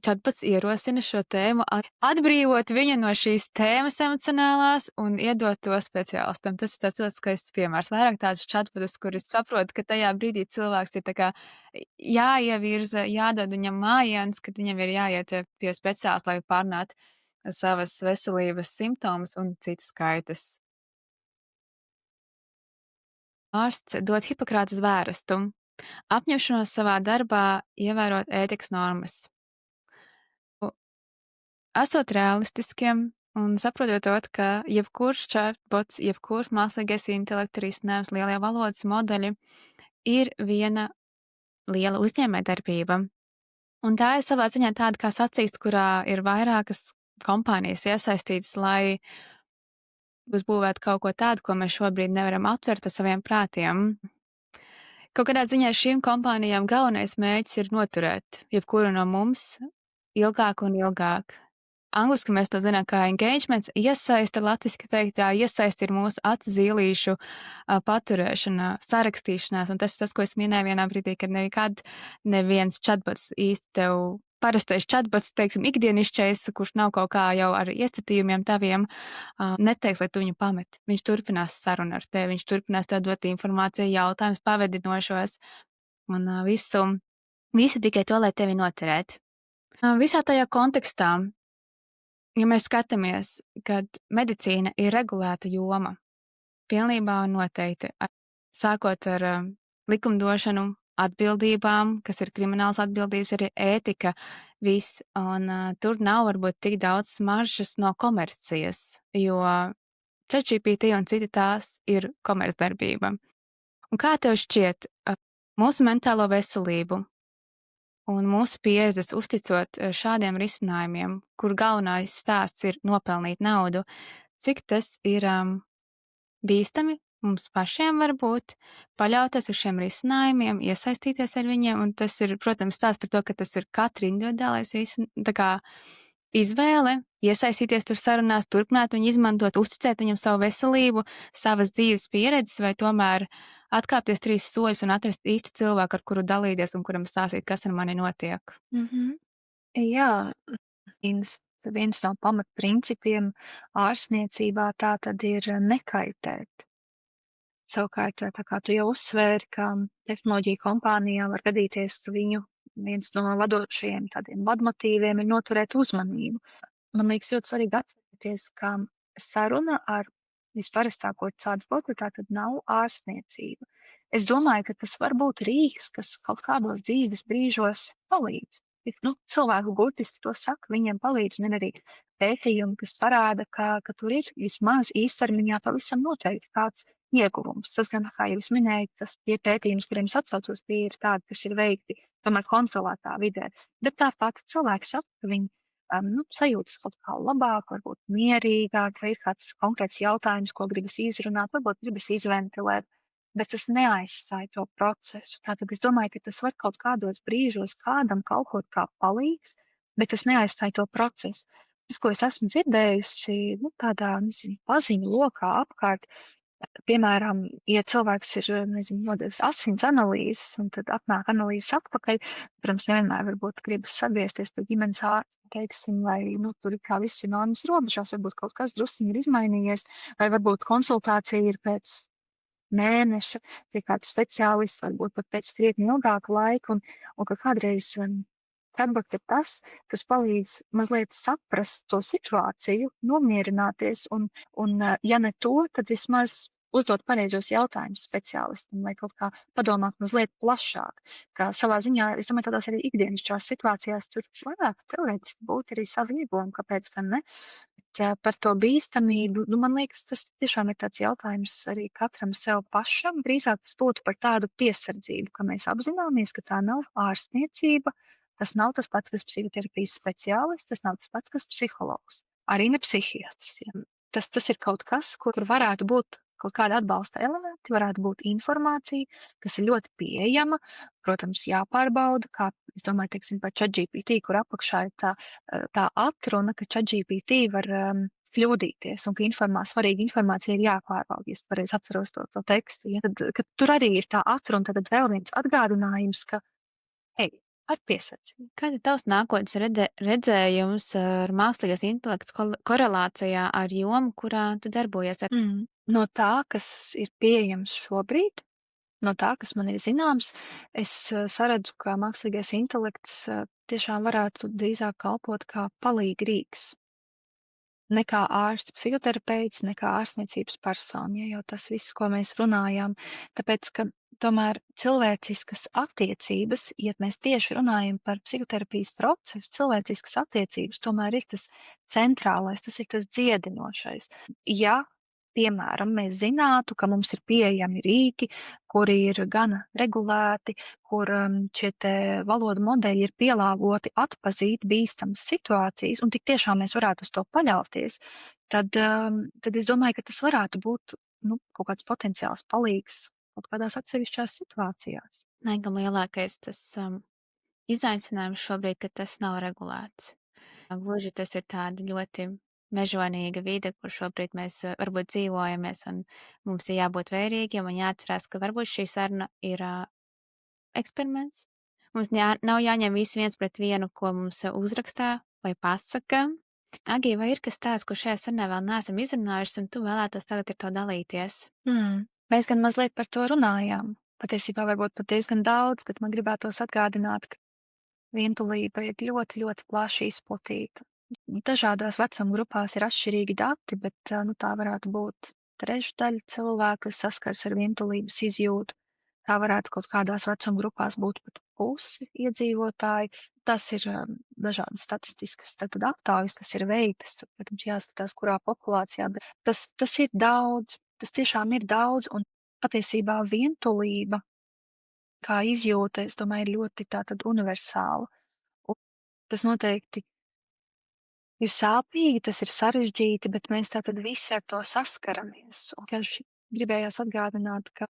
[SPEAKER 1] chatbots ierosina šo tēmu, atbrīvot viņu no šīs tēmas emocionālās un iedot to speciālistam. Tas ir tāds ļoti skaists piemērs. Vairāk tādus chatbotus, kurus saprot, ka tajā brīdī cilvēks ir tā kā jāievirza, jādod viņam mājiens, kad viņam ir jāiet pie speciālista, lai pārnātu savas veselības simptomus un citas kaitas. Ārsts dod Hipokrāta zvērestu, apņemšanos savā darbā ievērot ētikas normas. Esot realistiskiem un saprotot, ka jebkurš chatbots, jebkurš mākslīgais intelekta risinājums, lielie valodas modeļi ir viena liela uzņēmējdarbība. Un tā ir savā ziņā tāda kā sacīksts, kurā ir vairākas kompānijas iesaistītas, lai uzbūvētu kaut ko tādu, ko mēs šobrīd nevaram aptvert ar saviem prātiem. Kaut kādā ziņā šīm kompānijām galvenais mērķis ir noturēt jebkuru no mums ilgāk un ilgāk. Angliski mēs to zinām kā engagement, iesaiste, latviski teikt, iesaiste ir mūsu acu zīlīšu paturēšana, sarakstīšanās, un tas, ko es minēju vienā brīdī, kad nekad neviens chatbots īsti tev, parastais chatbots, teiksim, ikdienišķais, kurš nav kaut kā jau ar iestatījumiem taviem, neteiks, lai tu viņu pamet. Viņš turpinās sarunu ar tevi, viņš turpinās tev dot informāciju, jautājumus, pavedinošos, un visu tikai to, lai tevi noturētu. Visā tajā kontekstā, ja mēs skatāmies, kad medicīna ir regulēta joma, pilnībā un noteikti, sākot ar likumdošanu, atbildībām, kas ir krimināls atbildības, arī ētika, viss, un tur nav varbūt tik daudz smaržas no komercijas, jo ChatGPT un citi tās ir komercdarbība. Un kā tev šķiet, mūsu mentālo veselību un mūsu pieredzes uzticot šādiem risinājumiem, kur galvenais stāsts ir nopelnīt naudu, cik tas ir bīstami mums pašiem varbūt paļauties uz šiem risinājumiem, iesaistīties ar viņiem, un tas ir, protams, stāsts par to, ka tas ir katra individuālais izvēle, iesaistīties tur sarunās, turpināt viņu izmantot, uzticēt viņam savu veselību, savas dzīves pieredzes, vai tomēr atkāpties 3 soļus un atrast īstu cilvēku, ar kuru dalīties un kuram stāstīt, kas ar mani notiek.
[SPEAKER 2] Jā, viens no pamatprincipiem ārstniecībā tā tad ir nekaitēt. Savukārt, tā kā tu jau uzsvēri, ka tehnoloģiju kompānijām var gadīties viens no vadošajiem tādiem vadmotīviem ir noturēt uzmanību. Man liekas ļoti svarīgi atcerēties, ka saruna ar visparastāko tādu foku, tā tad nav ārstniecība. Es domāju, ka tas var būt rīks, kas kaut kādos dzīves brīžos palīdz. Cilvēku burtiski to saka, viņiem palīdz, un ir arī pētījumi, kas parāda, ka tur ir vismaz īstermiņā pavisam noteikti kāds ieguvums. Tas gan, kā jau es minēju, tas tie pētījums, kuriem es atsaucos, tie ir tādi, kas ir veikti tomēr kontrolētā vidē. Bet tāpat cilvēki saka, ka viņi sajūtas kaut kā labāk, varbūt mierīgāk, vai ir kāds konkrēts jautājums, ko gribas izrunāt, varbūt gribas izventilēt, bet tas neaizstāja to procesu. Tātad es domāju, ka tas var kaut kādos brīžos kādam kaut kā palīgs, bet tas neaizstāja to procesu. Tas, ko es esmu dzirdējusi, tādā, nezinu, paziņu lokā apkārt, piemēram, ja cilvēks ir, nezinu, nodevis asins analīzes, un tad atnāk analīzes atpakaļ, protams, nevienmēr varbūt gribas sagriezties pie ģimenes ārsta, teiksim, vai, tur ir kā viss ir normas robežās, varbūt kaut kas drusciņi ir izmainījies, vai varbūt konsultācija ir pēc mēneša pie kāda speciālista, varbūt pat pēc krietni ilgāka laika, un ka kādreiz chatbots ir tas, kas palīdz mazliet saprast to situāciju, nomierināties, un ja ne to, tad vismaz uzdot pareizos jautājumus speciālistam, vai kaut kā padomāt mazliet plašāk, ka savā ziņā, es domāju, tādās arī ikdienišķās situācijās tur varētu teorētiski būt arī savi ieguvumi, kāpēc gan ne. Par to bīstamību, man liekas, tas tiešām ir tāds jautājums arī katram sev pašam. Drīzāk tas būtu par tādu piesardzību, ka mēs apzināmies, ka tā nav ārstniecība, tas nav tas pats, kas psihoterapijas speciālists, tas nav tas pats, kas psihologs, arī ne psihiatrs. Ja. Tas ir kaut kas, kur varētu būt kaut kāda atbalsta elementi, varētu būt informācija, kas ir ļoti pieejama, protams, jāpārbauda, kā, es domāju, teiksim, par ChatGPT, kur apakšā ir tā atruna, ka ChatGPT var kļūdīties un ka svarīga informācija ir jāpārbauda, ja es pareizi atceros to tekstu. Ja, kad tur arī ir tā atruna, tad vēl viens atgādinājums, ka, ar piesardzību.
[SPEAKER 1] Kāda ir tavs nākotnes redzējums ar mākslīgais intelekts korelācijā ar jomu, kurā tu darbojies?
[SPEAKER 2] No tā, kas ir pieejams šobrīd, no tā, kas man ir zināms, es saredzu, ka mākslīgais intelekts tiešām varētu drīzāk kalpot kā palīgrīks. Ne kā ārsts psihoterapeits, ne kā ārstniecības persona, ja jau tas viss, ko mēs runājām, tāpēc, ka tomēr cilvēciskas attiecības, ja mēs tieši runājam par psihoterapijas procesu, cilvēciskas attiecības tomēr ir tas centrālais, tas ir tas dziedinošais. Ja, piemēram, mēs zinātu, ka mums ir pieejami rīki, kuri ir gana regulēti, kur šie te valodu modeļi ir pielāgoti atpazīt bīstamas situācijas, un tik tiešām mēs varētu uz to paļauties, tad es domāju, ka tas varētu būt kaut kāds potenciāls palīgs kaut kādās atsevišķās situācijās.
[SPEAKER 1] Laikam lielākais tas izaicinājums šobrīd, ka tas nav regulēts. Gluži tas ir tāda ļoti mežonīga vide, kur šobrīd mēs varbūt dzīvojamies, un mums ir jābūt vērīgiem un jāatcerās, ka varbūt šī saruna ir eksperiments. Mums nav jāņem visi viens pret vienu, ko mums uzrakstā vai pasaka. Agija, vai ir kas tāds, ko šajā sarunā vēl neesam izrunājuši, un tu vēlētos tagad ar to dalīties?
[SPEAKER 2] Mēs gan mazliet par to runājām. Patiesībā varbūt pat diezgan daudz, bet man gribētos atgādināt, ka vientulība ir ļoti, ļoti plaši izplatīta. Dažādās vecuma grupās ir atšķirīgi dati, bet tā varētu būt trešdaļa cilvēku, kas saskars ar vientulības izjūtu. Tā varētu kaut kādās vecuma grupās būt pat pusi iedzīvotāji. Tas ir dažādas statistiskas aptaujas, kas ir veiktas, protams, jāskatās, kurā populācijā, bet tas ir daudz, tas tiešām ir daudz, un patiesībā vientulība kā izjūta, es domāju, ir ļoti tātad universāla. Un tas noteikti ir sāpīgi, tas ir sarežģīti, bet mēs tātad visi ar to saskaramies. Un gribējās atgādināt, ka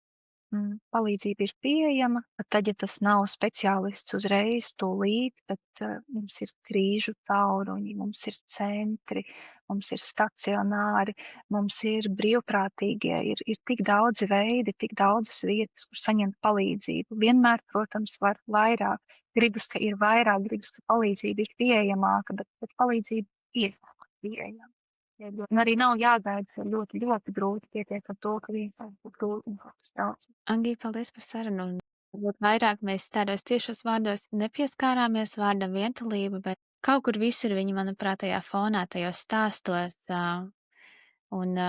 [SPEAKER 2] palīdzība ir pieejama, tad, ja tas nav speciālists uzreiz tūlīt, bet mums ir krīžu tauruņi, mums ir centri, mums ir stacionāri, mums ir brīvprātīgie, ir tik daudzi veidi, tik daudzas vietas, kur saņemt palīdzību. Vienmēr, protams, var vairāk. Gribas, ka ir vairāk, gribas, ka palīdzība ir pieejamāka, bet palīdzība ir pieejama. Un arī nav jāgaida, ka ļoti, ļoti grūti pietiek ar to, ka vienkārši būs grūti un kaut kas daudz.
[SPEAKER 1] Angija, paldies par sarunu. Varbūt vairāk mēs tādos tiešos vārdos nepieskārāmies vārdam vientulība, bet kaut kur visur viņi, manuprāt, tajā fonā, tajos stāstos. Un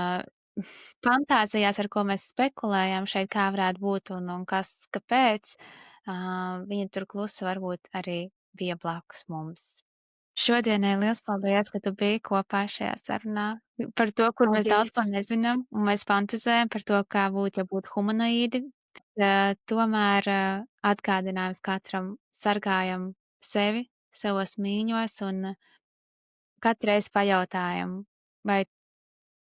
[SPEAKER 1] fantāzijās, ar ko mēs spekulējam šeit, kā varētu būt un kas, kāpēc, viņa tur klusi varbūt arī bija blakus mums. Šodienai liels paldies, ka tu biji kopā šajā sarunā par to, kur mēs daudz ko
[SPEAKER 2] Paldies!
[SPEAKER 1] nezinām, un mēs fantazējam par to, kā būtu, ja būtu humanoīdi. Tomēr atgādinājums katram sargājam sevi savos mīņos un katru reizi pajautājam, vai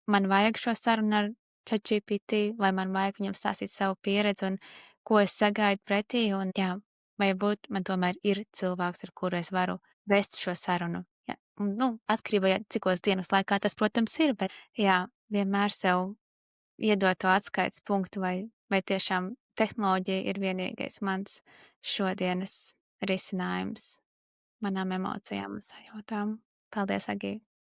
[SPEAKER 1] man vajag šo sarunu ar ChatGPT, vai man vajag viņam stāstīt savu pieredzi un ko es sagaidu pretī, un jā, vai būt man tomēr ir cilvēks, ar kuru es varu vest šo sarunu. Jā, un, nu, atkarībā, ja cikos dienas laikā tas, protams, ir, bet jā, vienmēr sev iedot to atskaites punktu, vai tiešām tehnoloģija ir vienīgais mans šodienas risinājums manām emocijām un sajūtām. Paldies, Agī!